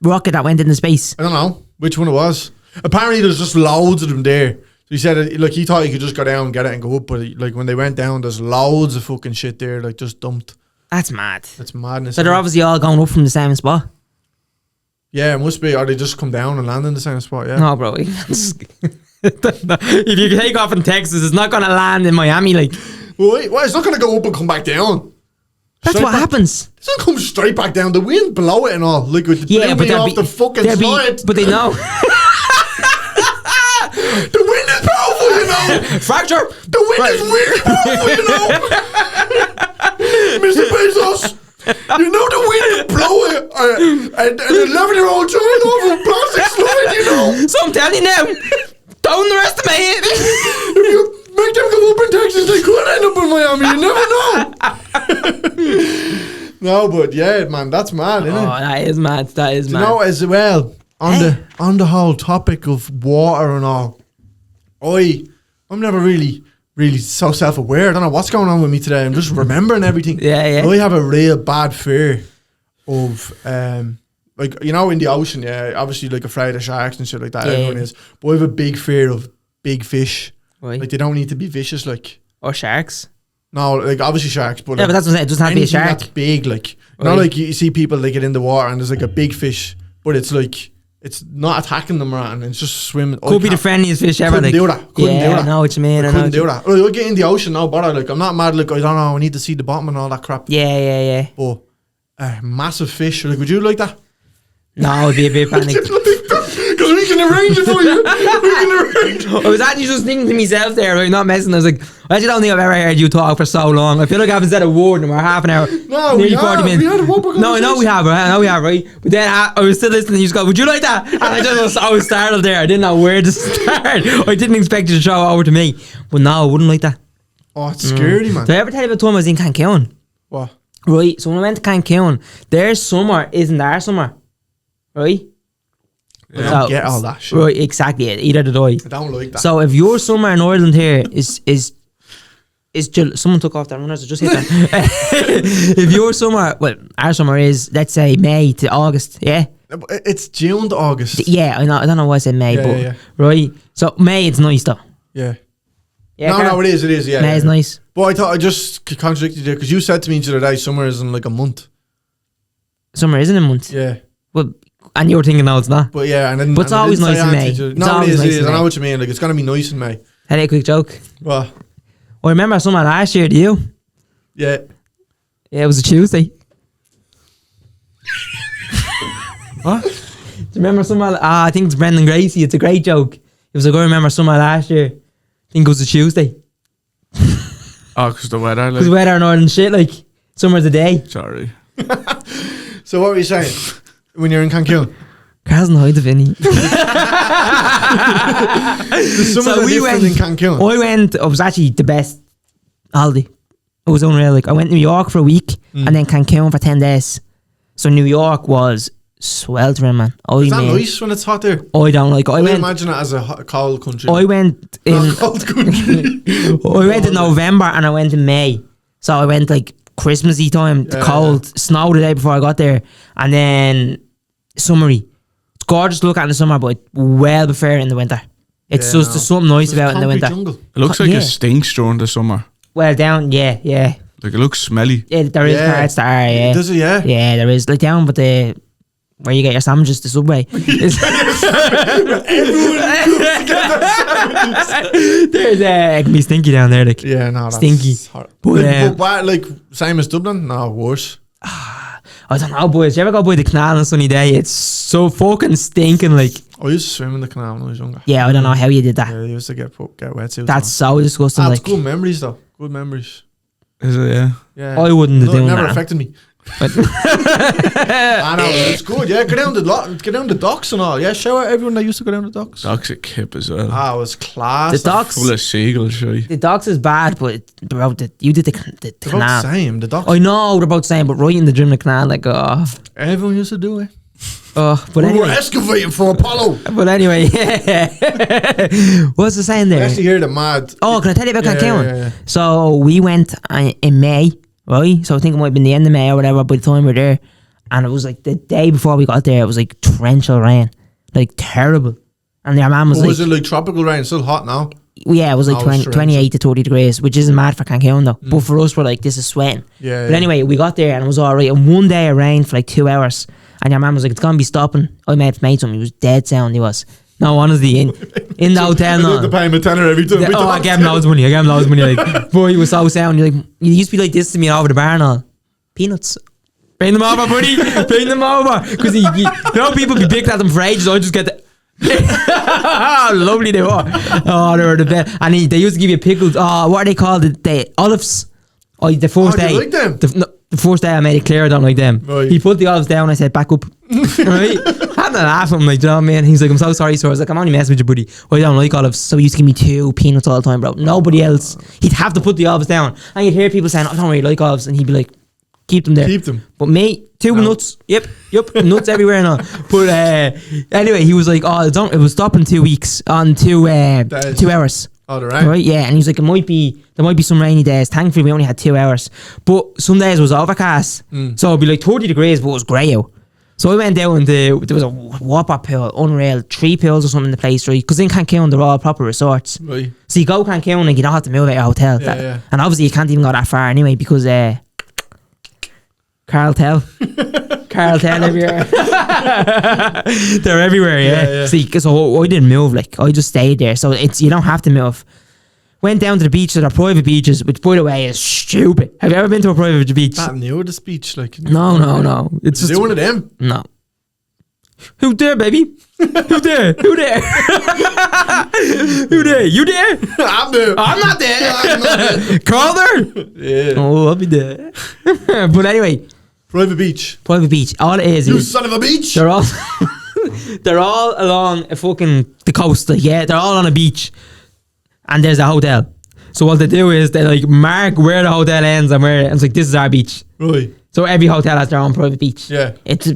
rocket that went into space. I don't know which one it was. Apparently, there's just loads of them there. So he said, he thought he could just go down and get it and go up, but when they went down, there's loads of fucking shit there, just dumped. That's mad. That's madness. So they're obviously all going up from the same spot. Yeah, it must be. Or they just come down and land in the same spot. Yeah. No, bro. If you take off in Texas, it's not going to land in Miami. Like, Wait, it's not going to go up and come back down. that's Straight what back- happens. It doesn't come straight back down. The wind blow it and all. Like with Yeah, but off the fucking slide. but they know. The wind is powerful, you know. Fracture. The wind is really powerful, you know. Mr. Bezos, you know the wind will blow it. An 11-year-old child over a plastic slide, you know. So I'm telling you now, don't underestimate it. If you make them go up in Texas, they could end up in Miami. You never know. No, but yeah, man, that's mad, isn't it? Oh, that is mad. That is You mad. know, as well, on the whole topic of water and all, I'm never really so self-aware. I don't know what's going on with me today. I'm just remembering everything. Yeah. I have a real bad fear of in the ocean, yeah, obviously like afraid of sharks and shit like that. Yeah, Everyone yeah. is. But I have a big fear of big fish. Right. Like they don't need to be vicious, like Or sharks. no, like obviously sharks, but Yeah, but that's what I'm saying. It doesn't have to be a anything shark. that's big, like Right. like you see people they get in the water and there's like a big fish, but it's like it's not attacking them or anything, it's just swimming. Could be the friendliest fish ever. Couldn't like, do that. Couldn't do I that. know what you mean. I I know couldn't what do that. I get in the ocean, no bother. Like I'm not mad. Like I don't know. I need to see the bottom and all that crap. Yeah. But massive fish. Like, would you like that? No, it'd be a bit panicked. Because we can arrange it for you. We can arrange. I was actually just thinking to myself there, right, not messing. I was like, I actually don't think I've ever heard you talk for so long. I feel like I haven't said a word in about half an hour. No, nearly we 40 have. minutes. We had a proper No, I know we conversation. have, right? But then I was still listening. You just go, would you like that? And I was startled there. I didn't know where to start. I didn't expect you to throw it over to me. But no, I wouldn't like that. Oh, it's scary, man. Did I ever tell you about the time I was in Cancun? What? Right, so when I went to Cancun, their summer isn't our summer. Right? I don't get all that shit. Right, exactly. Either did I. I don't like that. So if your summer in Ireland here is someone took off their runners, I just hit that. If your summer, well, our summer is, let's say, May to August, yeah? It's June to August. Yeah, I know. I don't know why I said May, Yeah, but yeah. right. So May, it's nice though. Yeah. Yeah, No, it is. Yeah. May is yeah. nice. But I thought I just contradicted you there because you said to me the other day summer is in like a month. Summer isn't a month. Yeah. Well, and you were thinking, no, it's not. But yeah, and then But it's and I always didn't nice say in May. anything to- It's No, it always is. nice It is. in I know May. what you mean. Like it's gonna be nice in May. Had a quick joke. Well, I remember summer last year. Do you? yeah. Yeah, it was a Tuesday. What? Do you remember summer? I think it's Brendan Gracie. It's a great joke. It was like, I remember summer last year. I think it was a Tuesday. Oh, because the weather, Because like. weather and Ireland shit, like, summer's a day. Sorry. So what were you saying when you're in Cancun? Carl's and Hyde, Vinny. The summers are different in Cancun. It was actually the best holiday. It was unreal. Like, I went to New York for a week and then Cancun for 10 days. So New York was sweltering, man. Is that nice when it's hot there? I don't like it. I imagine it as a cold country. I went in. Not cold country. I went in November and I went in May. So I went like Christmassy time, cold, snow the day before I got there, and then summery. It's gorgeous to look at in the summer, but well prefer it in the winter. It's just there's something nice about it in the winter. Jungle. It looks like Yeah. it stinks during the summer. Well, down, yeah. Like it looks smelly. Yeah, there is Yeah. parts that are, yeah. Does it? Yeah. Yeah, there is. Like down, but the where you get your sandwiches, the Subway. There's it can be stinky down there, like. Yeah, no, that's Stinky. hot. But, But what, like same as Dublin? No, worse. I don't know, boys. You ever go by the canal on a sunny day? It's so fucking stinking, like. I used to swim in the canal when I was younger. Yeah, I don't know how you did that. Yeah, I used to get wetsuits. That's so disgusting. That's Like, good memories though. Good memories. Is it? Yeah. Yeah. I wouldn't have No, it done never that. affected me. But I know it's good. Yeah, go down the docks and all. Yeah, shout out everyone that used to go down the docks. Docks at Kip as well. Ah, it was class. the docks, Full of seagulls, right? the docks is bad, but bro, you did the They're both canal. the same. The docks. I know they're about the same, but right in the gym, the canal, like, oh, Everyone used to do it. But We were anyway. excavating for Apollo. But anyway, what's the saying I there? actually hear the mad. Oh, can I tell you about Cancun? Yeah. So we went in May, right? So I think it might have been the end of May or whatever by the time we were there. And it was like the day before we got there, it was like torrential rain. Like terrible. And their man was Was it like tropical rain? It's still hot now. yeah, it was like Oh, it's 28 to 30 degrees, which isn't mad for Cancun though. But for us, we're like, this is sweating. Yeah. But anyway, we got there and it was alright. And one day it rained for like 2 hours. And your man was like, it's gonna be stopping. I made something. He was dead sound. He was. No, honestly, in the hotel. I had to pay him a tenner every time. Yeah, I gave him loads of money. Like, boy, he was so sound. You're like, you used to be like this to me over the bar and all. Peanuts. Bring them over, buddy. Bring them over. Because you know, people be picking at them for ages. I just get the. Lovely they were. Oh, they were the best. And they used to give you pickles. Oh, what are they called? The olives. Oh, the first day. You like them? The first day I made it clear I don't like them. Right. He put the olives down. I said, back up. Right? Had to laugh at him, like, do you know what I mean? He's like, I'm so sorry, sir. I was like, I'm only messing with you, buddy. I don't like olives. So he used to give me 2 peanuts all the time, bro. Nobody else. He'd have to put the olives down. And you'd hear people saying, I don't really like olives. And he'd be like, keep them there. Keep them. But me, 2 nuts. Yep. Nuts everywhere now. But anyway, he was like, oh, it was stopping 2 weeks on 2 hours. Oh, the rain. Right, yeah, and he's like, there might be some rainy days. Thankfully, we only had 2 hours, but some days it was overcast, so it'd be like 30 degrees, but it was grey out. So I went down there was a water pool, unreal, 3 pools or something in the place, right? Because in Cancun they're all proper resorts. Right. So you go Cancun and you don't have to move out your hotel. Yeah. And obviously you can't even go that far anyway because Cartels everywhere. They're everywhere, yeah. See, so I didn't move, like I just stayed there. So you don't have to move. Went down to the beach, there are private beaches, which by the way is stupid. Have you ever been to a private beach? That new the speech, like. No. It's Is just it one of them? no. Who there, baby? Who there? Who there? Who there? You there? I'm there. I'm not there. I'm not there. Carl there? Yeah. Oh, I'll be there. But anyway, Private beach. private beach. All it is You son of a beach. they're all they're all along a fucking the coast. Like, yeah, they're all on a beach, and there's a hotel. So what they do is they like mark where the hotel ends and where it's like this is our beach. Right. So every hotel has their own private beach. Yeah. It's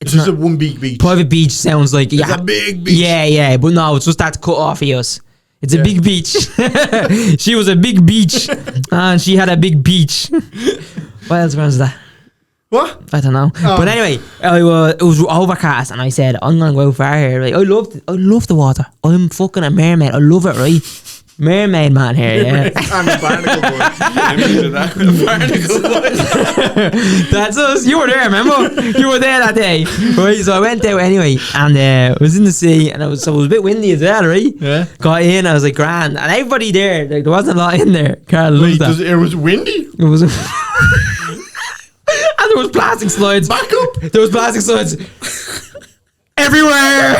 It's just a one big beach. private beach sounds like It's a big beach. Yeah, but no, it's just that cut off of us. It's a Yeah. big beach. She was a big beach, and she had a big beach. What else was that? What? I don't know. Oh. But anyway, it was overcast, and I said, I'm gonna go out far here. Like, I love the water. I'm fucking a mermaid. I love it, right? Mermaid man here, yeah. I'm a barnacle boy. Barnacle boy. That's us. You were there, remember? You were there that day, right? So I went out anyway, and I was in the sea, and it was a bit windy as well, right? Yeah. Got in, I was like grand, and everybody there, like there wasn't a lot in there. Carl Wait, loves that. it was windy? It was, and there was plastic slides. Back up. There was plastic slides everywhere.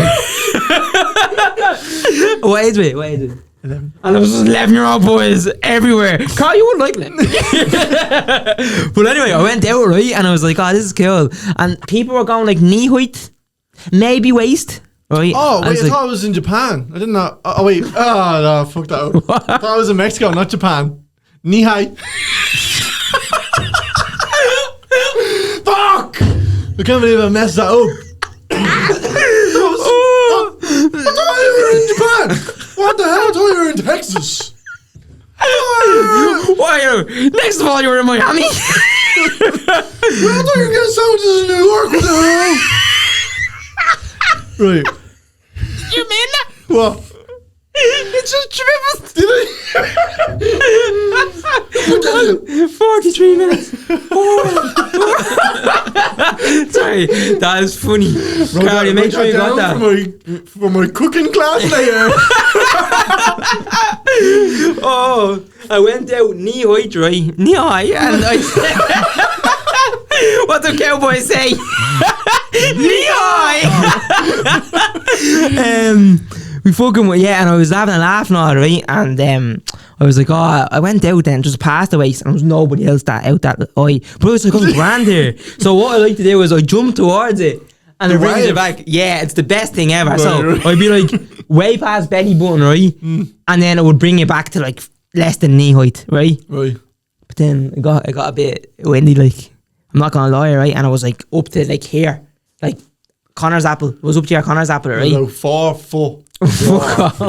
Wait a minute. 11. And there was just 11-year-old boys everywhere. Carl, you wouldn't like me. But anyway, I went out, right? And I was like, oh, this is cool. And people were going like knee height, maybe waist. Right? Oh, wait, I was like, thought I was in Japan. I didn't know. Oh, wait. Oh, no, fuck that up. I thought I was in Mexico, not Japan. Knee high. Fuck! I can't believe I messed that up. I thought you were in Japan. What the hell? I thought you were in Texas. why you? Next of all, you were in Miami. I thought you were getting sandwiches in New York. What the hell? Right. You mean that? What? It's just triple. Did I? 43 minutes. Sorry, that is funny. Carl, make sure you got that. For my cooking class later. Oh, I went out knee height, right? Knee high, and I said, what do cowboys say? Knee high. We fucking went, yeah, and I was having a laugh and all, right? And I was like, oh, I went out then, just past the waist, and there was nobody else out that eye. But I was like, I'm grand here. So what I like to do is I jump towards it, and it brings it back. Yeah, it's the best thing ever. So I'd be like way past belly button, right? And then it would bring it back to like less than knee height, right? Right. But then it got a bit windy, like, I'm not gonna lie, right? And I was like up to like here, like Connor's apple. It was up to your Connor's apple, right? About 4 foot. Fuck off.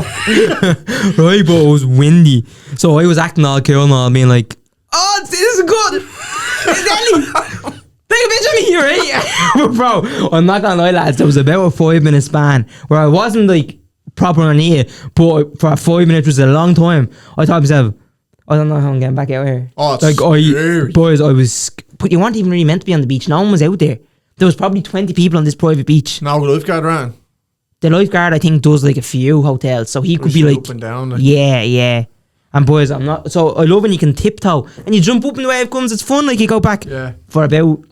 Right, but it was windy. So I was acting all cool and all, being like, oh, this is good. It's Ellie. Take a picture of me, right? But bro, I'm not gonna lie, lads. There was about a 5-minute span where I wasn't like proper on it, but for 5 minutes was a long time. I thought to myself, I don't know how I'm getting back out here. Oh, it's like, scary. Boys, I was, but you weren't even really meant to be on the beach. No one was out there. There was probably 20 people on this private beach. Now the lifeguard ran. The lifeguard, I think, does like a few hotels, so he could be like up and down. Like. yeah. And boys, I'm not. So I love when you can tiptoe and you jump up and the wave comes. It's fun. Like you go back for about.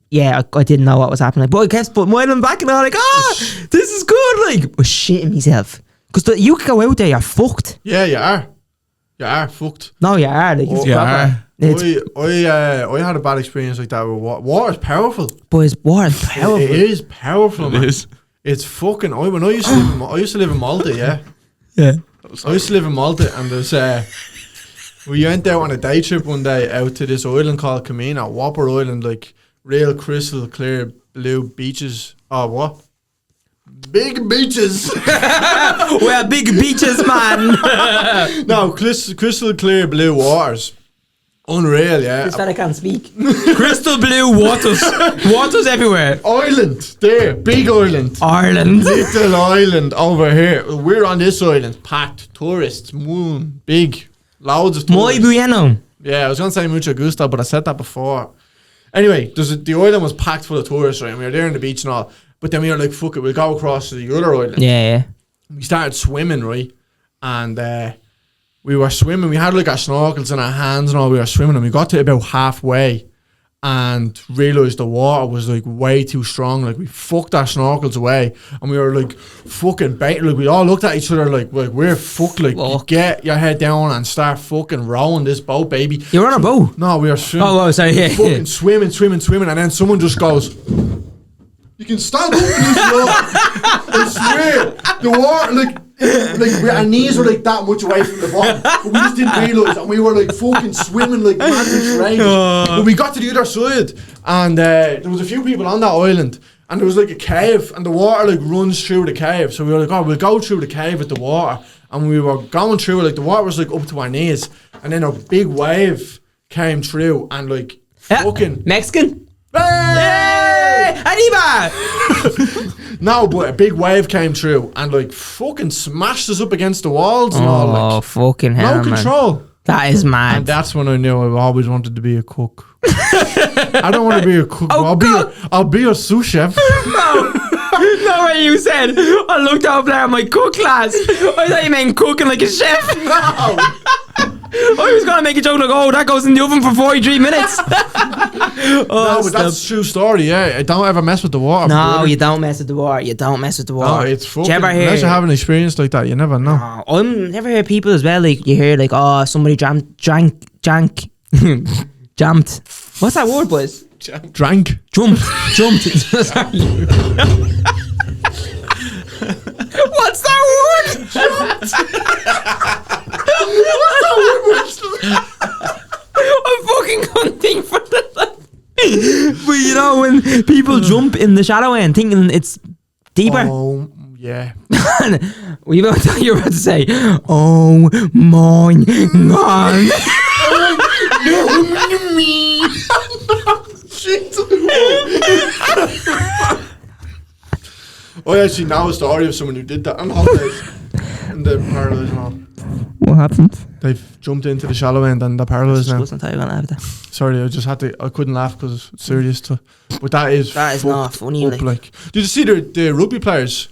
Yeah, I didn't know what was happening. But I kept putting my hand back and I was like, this is good. Like, I was shitting myself. Because you could go out there, you're fucked. Yeah, you are. You are fucked. No, you are. Like, it's proper. I had a bad experience like that with water. Water's powerful. Boys, water's powerful. It is powerful, man. It is. It's fucking. When I used to live in Malta, yeah. Yeah. I used to live in Malta, and there's we went out on a day trip one day out to this island called Camina, Whopper Island, like real crystal clear blue beaches. Oh, what? Big beaches. We're big beaches, man. No, crystal clear blue waters. Unreal, yeah. This fella can't speak. Crystal blue waters. Waters everywhere. Island, there, big island. Ireland. Little island over here. We're on this island, packed, tourists, big, loads of Muy tourists. bueno. Yeah, I was going to say mucho gusto, but I said that before. Anyway, the island was packed full of tourists, right? And we were there on the beach and all. But then we were like, fuck it, we'll go across to the other island. Yeah. We started swimming, right? And we were swimming. We had like our snorkels in our hands and all. We were swimming and we got to about halfway and realised the water was like way too strong. Like we fucked our snorkels away and we were like fucking bait. Like we all looked at each other like we're fucked. Like get your head down and start fucking rowing this boat, baby. You were on a boat? No, we were swimming. Oh, sorry. Yeah. Fucking swimming. And then someone just goes, you can stand up in this water. I swear. The water, like our knees were like that much away from the bottom. But we just didn't realise. And we were like fucking swimming like mad strangers. But we got to the other side. And there was a few people on that island. And there was like a cave. And the water like runs through the cave. So we were like, oh, we'll go through the cave with the water. And we were going through it. Like the water was like up to our knees. And then a big wave came through. And like fucking... Mexican? Hey! Arriba! No, but a big wave came through and like fucking smashed us up against the walls and all. Oh, Like, fucking hell, no control. Man. That is mad. And that's when I knew I always wanted to be a cook. I don't want to be a cook. Oh, I'll be a sous chef. No way you said. I looked up there at my cook class. I thought you meant cooking like a chef. No. I was gonna make a joke like, oh, that goes in the oven for 43 minutes. No, but that's a true story. Yeah, I don't ever mess with the water. No, you don't mess with the water. You don't mess with the water. No, it's fucking. Do you ever hear, unless you have an experience like that, you never know. I'm never heard people as well. Like you hear like, oh, somebody jammed. What's that word, boys? Drank. Jumped. Sorry. What's that word? Jumped. What's that word? I'm fucking hunting for that. But you know when people jump in the shallow end thinking it's deeper. Oh yeah. You were about to say, oh my god. Me. Shit. I actually know a story of someone who did that on holidays in the Parallels and all. What happened? They've jumped into the shallow end and the Parallels now. Wasn't I gonna have that? Sorry, I couldn't laugh because it's serious too. But that is not funny. Like, did you see the rugby players?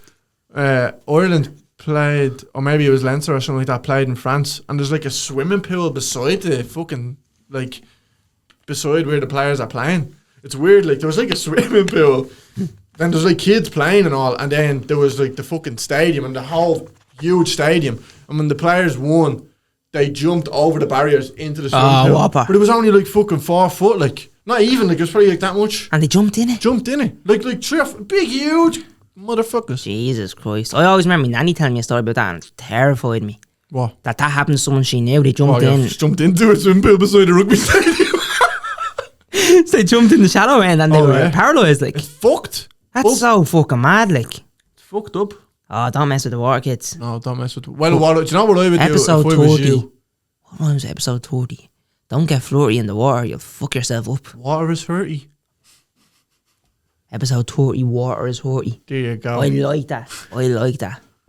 Ireland played, or maybe it was Leinster or something like that, played in France, and there's like a swimming pool beside the fucking like beside where the players are playing. It's weird. Like there was like a swimming pool. Then there's like kids playing and all, and then there was like the fucking stadium and the whole huge stadium. And when the players won, they jumped over the barriers into the swimming pool. Whopper. But it was only like fucking 4 foot, like not even, like it was probably like that much. And they jumped in it. Like 3 or 4 big huge motherfuckers. Jesus Christ! I always remember my nanny telling me a story about that, and it terrified me. What? That happened to someone she knew. They jumped in. Jumped into a swimming pool beside the rugby stadium. So they jumped in the shallow end and they were paralysed. Like it's fucked. That's so fucking mad, like. It's fucked up. Oh, don't mess with the water, kids. No, don't mess with it. Well, do you know what I would Episode do if I was 30. you? What rhymes with episode 30? Don't get flirty in the water, you'll fuck yourself up. Water is 30. Episode 30, water is 30. There you go. I like that. Do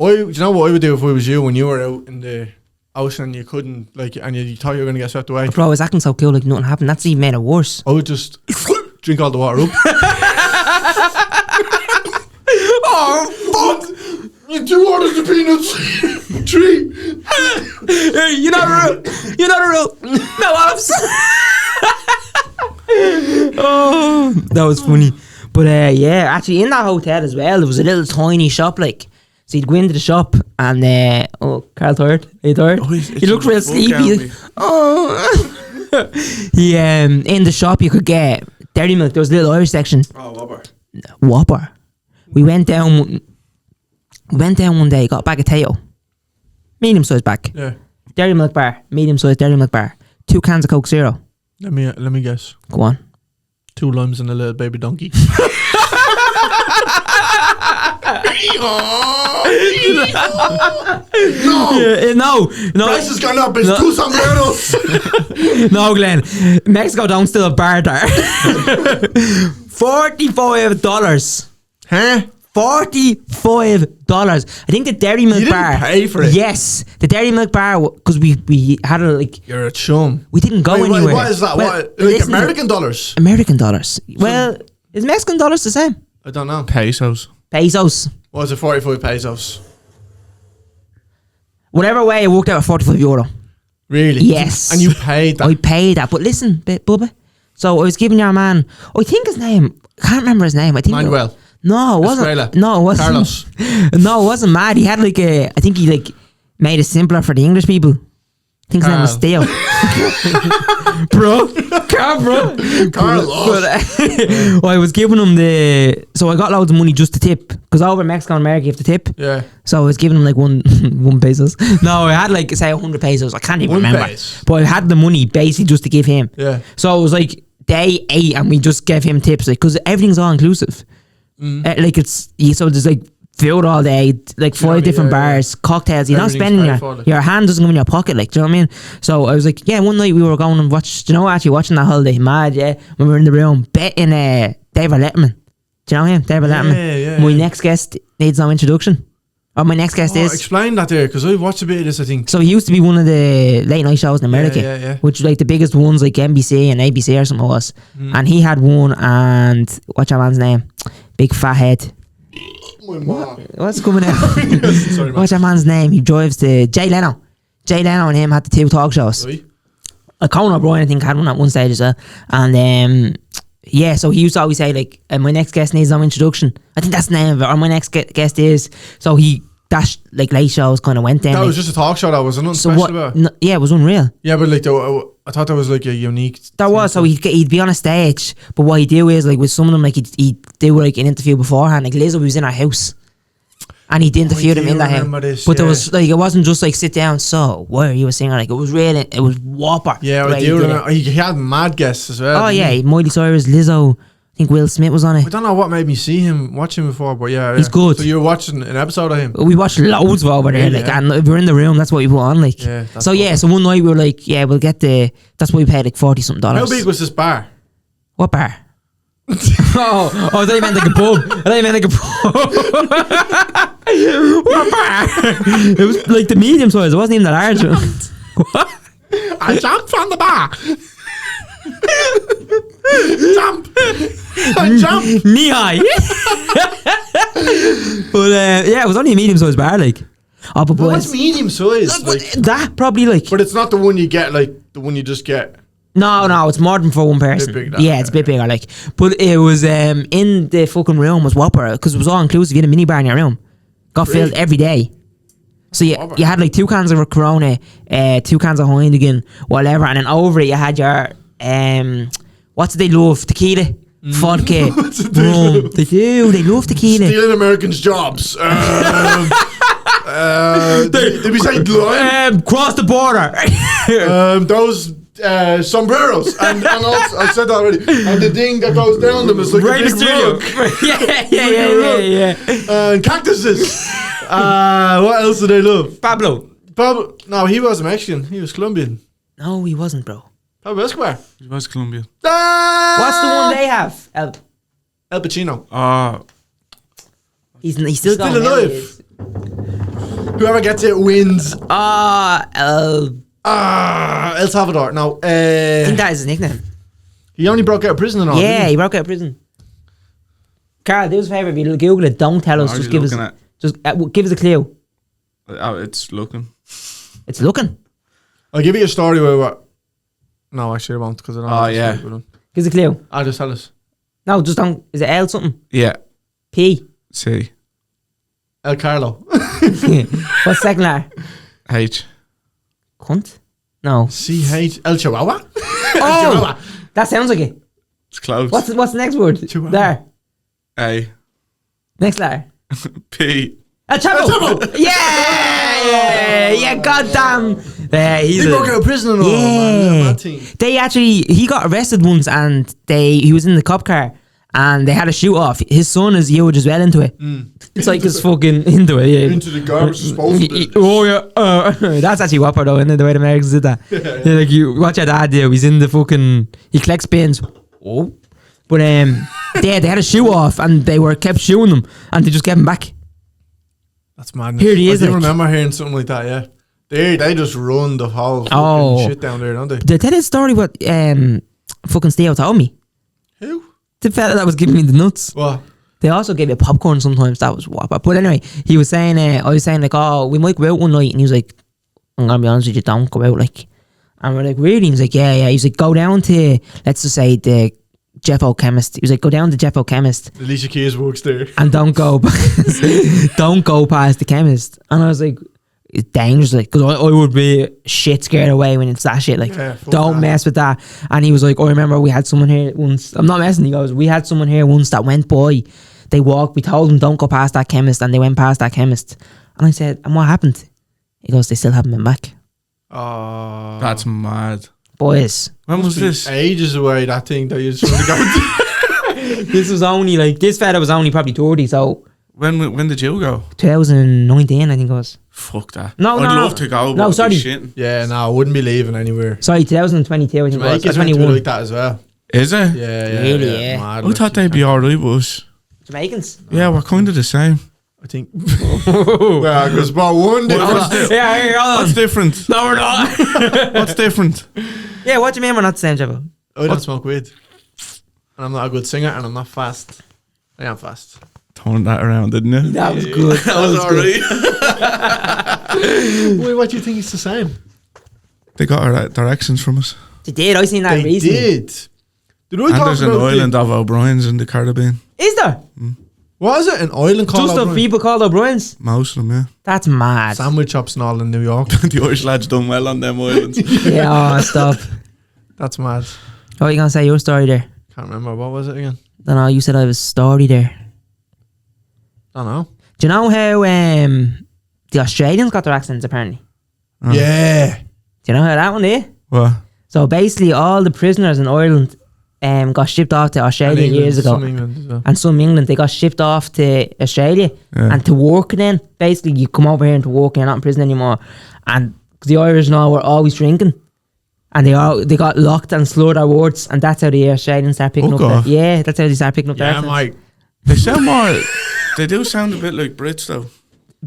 you know what I would do if I was you when you were out in the ocean and you couldn't, like, and you thought you were going to get swept away? Bro, I was acting so cool like nothing happened. That's even made it worse. I would just drink all the water up. Oh, fuck! You 2 orders of peanuts. 3. Hey, you know the rule. You know the rule. No offs. Oh, that was funny. But yeah, actually in that hotel as well, there was a little tiny shop, like. So you'd go into the shop and Carl tired? Are you tired? Oh, he looked real sleepy. Oh. He in the shop you could get dairy milk. There was a little Irish section. Oh, Whopper. We went down one day, got a bag of Teo. Medium sized bag. Yeah. Dairy milk bar. Medium sized dairy milk bar. 2 cans of Coke Zero. Let me guess. Go on. 2 limes and a little baby donkey. No. Price has gone up. It's 2 sombreros. No, Glenn. Mexico don't still a bar there. $45. Huh? $45. I think the dairy milk You didn't bar. pay for it? Yes, the dairy milk bar, because we had it like. You're a chum. We didn't go Wait, anywhere. what is that? Well, What? Like listen, American dollars? American dollars. Well, is Mexican dollars the same? I don't know. Pesos. Pesos. What was it? 45 pesos. Whatever way, it worked out at €45. Really? Yes. And you paid that? I paid that. But listen, Bubba. So I was giving your man, I think his name, I can't remember his name. I think Manuel. No, it wasn't. Estrella. No, it wasn't. Carlos. No, it wasn't mad. He had like I think he like made it simpler for the English people. I think his name was Theo. Bro. Carlos. But, I was giving him so I got loads of money just to tip. Because over in Mexico and America you have to tip. Yeah. So I was giving him like one pesos. No, I had like say 100 pesos. I can't even remember. Pesos. But I had the money basically just to give him. Yeah. So it was like day 8 and we just gave him tips because everything's all inclusive. Like so there's like food all day, like 5 different bars, cocktails. You don't spend your hand doesn't go in your pocket, like, do you know what I mean? So I was like, yeah, one night we were going and watching that holiday, mad, yeah, when we were in the room betting David Letterman. Do you know him? David Letterman. Yeah. My next guest needs no introduction. Or my next guest is. Explain that there, because I've watched a bit of this, I think. So he used to be one of the late night shows in America, Yeah. which like the biggest ones like NBC and ABC or something was. And he had one, and what's your man's name? Big fat head. My mom. What's coming out? Sorry, man. What's your man's name? He drives to Jay Leno. Jay Leno and him had the 2 talk shows. Right. Conor O'Brien, I think, had one at one stage as well. And yeah, so he used to always say like, my next guest needs no introduction. I think that's the name of it. Or my next guest is. So that like late shows kind of went down. That like, was just a talk show. That was nothing so special about it. yeah, it was unreal. Yeah, but like I thought that was like a unique. There was, so he'd be on a stage, but what he'd do is like with some of them, like he'd do like an interview beforehand. Like Lizzo was in her house, and he'd interview them in that house. But there was like, it wasn't just like sit down. So why are you a singer? Like it was really, it was whopper. Yeah, I do remember. He had mad guests as well. Oh yeah, Miley Cyrus, Lizzo. I think Will Smith was on it. I don't know what made me watch him before, but yeah, he's good. So you were watching an episode of him? We watched loads of over there, like, and if we're in the room, that's what we put on, like. Yeah. So yeah, so one night we were like, yeah, we'll get that's why we paid like $40 something. How big was this bar? What bar? I thought you meant like a pub. What bar? It was like the medium size. It wasn't even that large. What? I jumped from the bar. Jump! I jumped. Knee high. But yeah, it was only a medium sized bar, like. Oh, but what's medium size? Like, that probably like. but it's not the one you get, like the one you just get. No, it's more than for one person. It's a bit bigger, like. But it was in the fucking room was whopper because it was all inclusive. You had a mini bar in your room, got filled every day. So you had like 2 cans of Corona, 2 cans of Heineken, whatever, and then over it you had your what do they love? Tequila, vodka, rum. They love tequila. Stealing Americans' jobs. Did we say lime? Cross the border. Those sombreros and also I said that already. And the thing that goes down them is like Right a in the big studio. rug. yeah. And cactuses. What else do they love? Pablo. No, he wasn't Mexican. He was Colombian. No, he wasn't, bro. Pablo Escobar. He was Colombian. What's the one they have? El Pacino. He's still Still going. alive. Whoever gets it wins. El Salvador. No. I think that is his nickname. He only broke out of prison and all. Yeah, didn't he broke out of prison. Carl, do us a favour. If you Google it, don't tell us. What are Just you give us. looking at? Just give us a clue. Oh, it's looking. It's looking. I'll give you a story where what. No, actually I won't because I don't know. yeah. Give us a clue. I'll just tell us. No, just don't. Is it L something? Yeah. P. C. El Carlo. What's second letter? H. Cunt? No. CH. El Chihuahua? Oh! That sounds like it. It's close. What's the next word? Chihuahua. There. A. Next letter. P. El Chapo! Yeah, goddamn. He broke out of prison and all. Man. Mad team. He got arrested once and he was in the cop car and they had a shoot off. His son is huge as well into it. It's like he's fucking into it, yeah. Into the garbage disposal business. Oh yeah, that's actually whopper though, isn't it? The way the Americans did that. Yeah, like you watch your dad do. He's in the fucking. He collects bins. Oh, but they had a shoe off and they were kept shooing them and they just gave him back. That's madness. Here he is. I do like. remember hearing something like that. Yeah, they just run the whole fucking shit down there, don't they? Did I tell you the story what fucking Steve told me? Who? The fella that was giving me the nuts. What? They also gave you popcorn sometimes. That was whopper. But anyway, he was saying, I was saying like, oh, we might go out one night, and he was like, I'm gonna be honest with you, don't go out like. And we're like, really? He was like, yeah. He's like, go down to, let's just say the Jeffo chemist. He was like, go down to Jeffo chemist. Alicia Keys works there. And don't go past the chemist. And I was like, it's dangerous, like, because I would be shit scared away when it's that shit, like, don't mess with that. And he was like, I remember we had someone here once, I'm not messing, he goes, we had someone here once that went by, we told them don't go past that chemist, and they went past that chemist. And I said, and what happened? He goes, they still haven't been back. Oh, that's mad. Boys. When was this? Ages away, that thing that you just want to go to. This was only, like, this fella was only probably 30, so. When did you go? 2019, I think it was. Fuck that. No, I'd love to go. No, sorry. Yeah, no, I wouldn't be leaving anywhere. Sorry, 2022, I think it was. Jamaica's 21. like that as well. Is it? Yeah. Really, yeah. Mad, I thought they'd be alright with us. Jamaicans? Yeah, we're kind of the same. I think. Well, because about one difference. Yeah, hold on. What's different? No, we're not. What's different? Yeah, what do you mean we're not the same, Jeffo? I don't smoke weed. And I'm not a good singer and I'm not fast. I am fast. Throwing that around, didn't you? That was good. That was alright. Wait, what do you think it's the same? They got our directions from us. They did. I seen that They recently. did. Did I And talk there's an about island of O'Brien's in the Caribbean. Is there? What is it? An island called Just of O'Brien? people called O'Brien's? Most of them, yeah. That's mad. Sandwich shops and all in New York. The Irish lads done well on them islands. Yeah, oh, stop. That's mad. What are you going to say? Your story there? Can't remember. What was it again? Don't know. You said I have a story there. Don't know. Do you know how the Australians got their accents, apparently? Oh. Yeah. Do you know how that one is? What? So basically, all the prisoners in Ireland got shipped off to Australia years ago. Some England as well. And some England, they got shipped off to Australia and to work then. Basically, you come over here and to work and you're not in prison anymore. And 'cause the Irish now were always drinking. And they got locked and slurred our words. And that's how the Australians start picking up. Yeah, that's how they start picking up their accents. Mike. They sound more... They do sound a bit like Brits, though.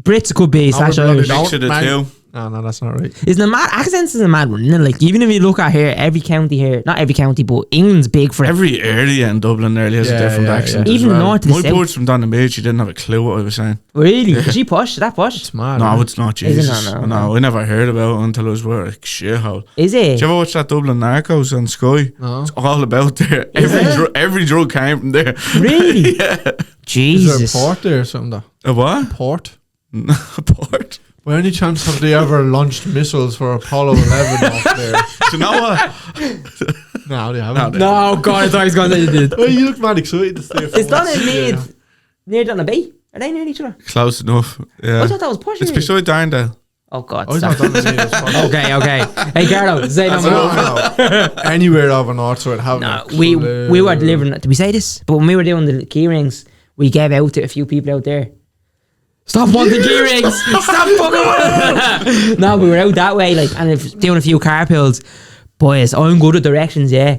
Brits could be slash but Irish. they Mix of the two. No, that's not right. Isn't it mad? Accents is a mad one, isn't it? Like, even if you look at here, every county here, not every county, but England's big for it. Every area in Dublin nearly has a different accent. Even as well. north to the My south. boys from down the beach, you didn't have a clue what I was saying. Really? Is she posh? Is that posh? It's mad. No, isn't it? it's not, Is it Jesus. not? No, I never heard about it until I was with a shithole. Is it? Did you ever watch that Dublin Narcos on Sky? No. It's all about there. Every drug came from there. Really? Yeah. Is there Jesus. a port there or something though? A what? Port? A port. By any chance have they ever launched missiles for Apollo 11 off there? Do you know what? No, they haven't. No, God, I thought he was going to say you did. Well, you look mad excited to stay for It's done once. in near down the bay. Are they near each other? Close enough. Yeah. I thought that was posh. It's really. beside Darndale. Oh God. I Stop. don't know this podcast. Okay. Hey, Carlo, say no more. Anywhere over north side having No, we were delivering. Did we say this? But when we were doing the key rings, we gave out to a few people out there. Stop wanting key rings. Stop fucking. No, we were out that way, like, and doing a few carpools. Boys, I'm good at directions. Yeah,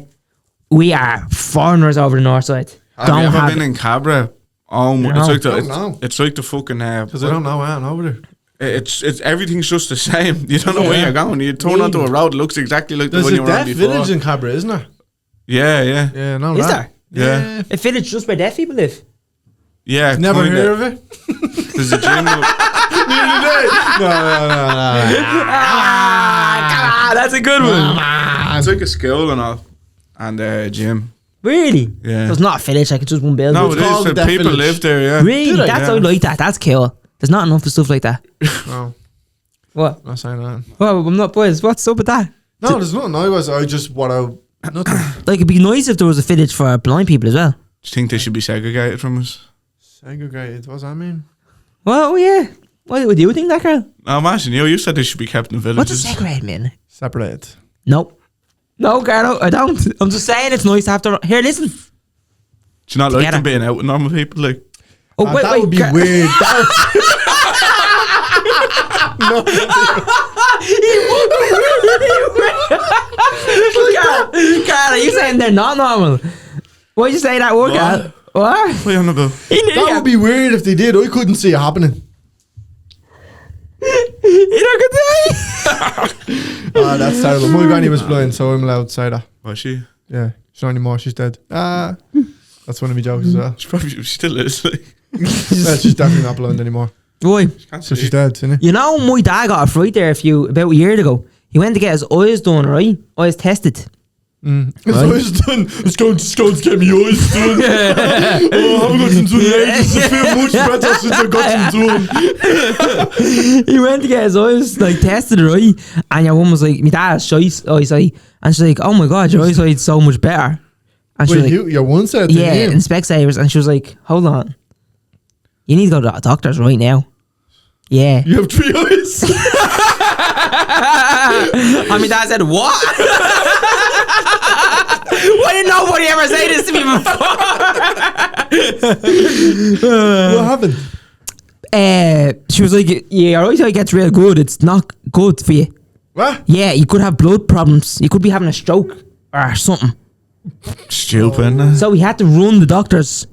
we are foreigners over the north side. Have you ever been in Cabra? Oh, No. it's like Don't the fucking because I don't know where I'm over there. It's everything's just the same. You don't know where you're going. You turn onto a road, it looks exactly like the There's one a you were on deaf before. village in Cabra, isn't there? Yeah. Yeah, no. Is that. there? Yeah. A village just where deaf people live? Yeah. Never kinda. heard of it. There's a gym. No. Ah, that's a good one. It's like a school and all, and a gym. Really? Yeah. So it's not a village, like it's just one building. No, it called is. the Deaf People Village. live there. Yeah. Really? Do they? That's Yeah. I like that. That's cool. There's not enough of stuff like that. No, What? I'm not saying that. Well, I'm not, boys. What's up with that? No, there's nothing. I just what I nothing. Like, it'd be nice if there was a village for blind people as well. Do you think they should be segregated from us? Segregated. What's that mean? Well, yeah. What would you think that, girl? No, imagine you said they should be kept in What's a villages. segregate mean? Separated. Nope. No, Carlo, I don't. I'm just saying it's nice to have to. Here, listen. Do you not like Together. them being out with normal people? Like, Oh, That would be weird. Carlo, you saying they're not normal? Why'd you say that word, What? Carlo? What? what are you on about? That would be weird if they did. I couldn't see it happening. You don't get to Ah, that's terrible. My granny was blind, so I'm allowed to say that. Was she? Yeah, she's not anymore. She's dead. That's one of my jokes as well. She probably she still is. Like, Yeah, she's definitely not blind anymore. Boy, can't So see. she's dead, isn't it? you know my dad got a fright there about a year ago. He went to get his eyes done, right? Eyes tested. His eyes done. It's going to get me eyes done. Oh, I haven't got them done in ages. I feel much better since I got them done. He went to get his eyes like tested, right? And your woman was like, "My dad's eyesight," and she's like, "Oh my god, your eyesight's so much better." And she was Wait, like, your one said to "Yeah, him. in Specsavers," and she was like, "Hold on, you need to go to the doctors right now." Yeah. You have 3 eyes. And my dad said, "What?" Why did nobody ever say this to me before? What happened? She was like, "Yeah, your eyesight gets real good. It's not good for you. What? Yeah, you could have blood problems. You could be having a stroke or something." Stupid. innit? So he had to run the doctors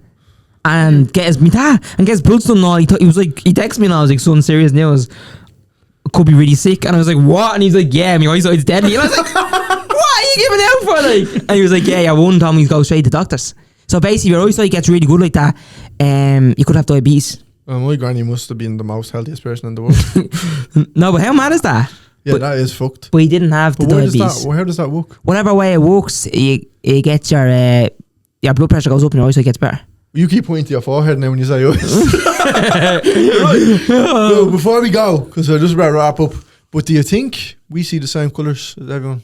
and get his blood done. And all he was like, he texted me and I was like, "Son, serious news. Could be really sick." And I was like, "What?" And he's like, "Yeah, my eyesight's deadly." And I was like, "What are you giving out for?" Like, and he was like, "Yeah, one told me to go straight to doctors." So basically, your eyesight gets really good like that. You could have diabetes. Well, my granny must have been the most healthiest person in the world. No, but how mad is that? Yeah, that is fucked. But he didn't have the But diabetes. how does that work? Whatever way it works, you get your blood pressure goes up and your eyesight gets better. You keep pointing to your forehead now when you say eyes. Right. So before we go, because I just about to wrap up, but do you think we see the same colours as everyone?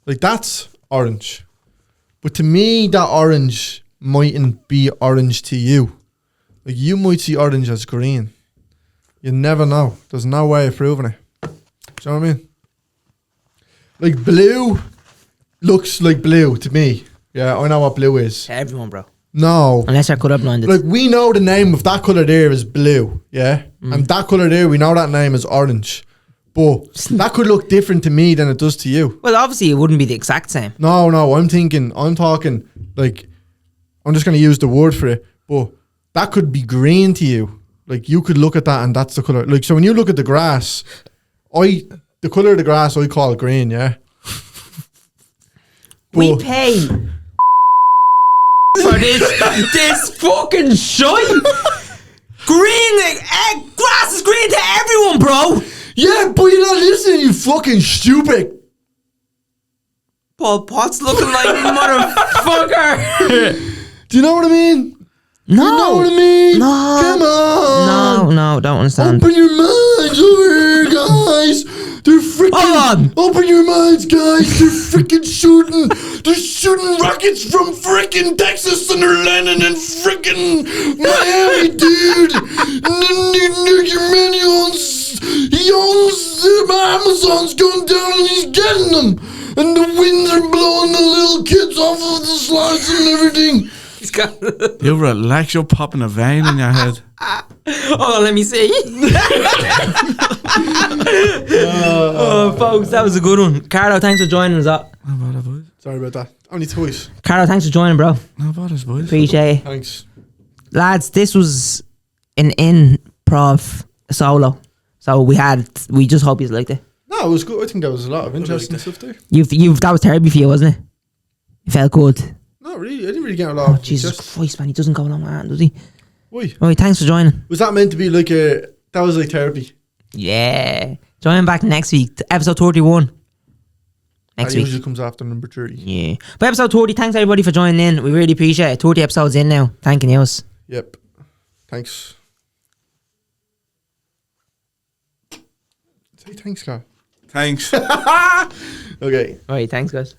Like, that's orange. But to me, that orange mightn't be orange to you. Like, you might see orange as green. You never know. There's no way of proving it. Do you know what I mean? Like, blue looks like blue to me. Yeah, I know what blue is. To everyone, bro. No. Unless you're colourblinded. Like, we know the name of that colour there is blue, yeah? And that colour there, we know that name is orange. But that could look different to me than it does to you. Well, obviously it wouldn't be the exact same. No, I'm talking, like, I'm just going to use the word for it, but that could be green to you. Like, you could look at that and that's the colour. Like, so when you look at the grass, the colour of the grass, I call it green, yeah? We But- pay for this fucking shite. Green, grass is green to everyone, bro. Yeah, but you're not listening, you fucking stupid. Paul Potts looking like motherfucker. Do you know what I mean? No. You know what I mean? No. Come on. No, don't understand. Open your minds over here, guys. They're freaking. Hold on. Open your minds, guys. They're freaking shooting. They're shooting rockets from freaking Texas and they're landing in freaking Miami, dude. And then your millions. He owns the Amazon's going down and he's getting them. And the winds are blowing the little kids off of the slides and everything. He's got. You relax, you're popping a vein in your head. Oh, let me see. Oh, folks, that was a good one. Carlo, thanks for joining us up. No bother, boys. Sorry about that. Only twice. Carlo, thanks for joining, bro. No bother, boys. Appreciate it. Thanks. Lads, this was an improv solo. So we just hope you liked it. No, it was good. I think there was a lot of interesting stuff there. That was therapy for you, wasn't it? It felt good. Not really. I didn't really get a lot Oh, of Jesus just- Christ, man. He doesn't go along with that, does he? Why? Right, thanks for joining. Was that meant to be like a... That was like therapy? Yeah. Join back next week. Episode 31. Next That week. usually comes after number 30. Yeah. But episode 30, thanks everybody for joining in. We really appreciate it. 30 episodes in now. Thanking you. Yep. Thanks. Say thanks, Carl. Thanks. Okay. Alright, thanks guys.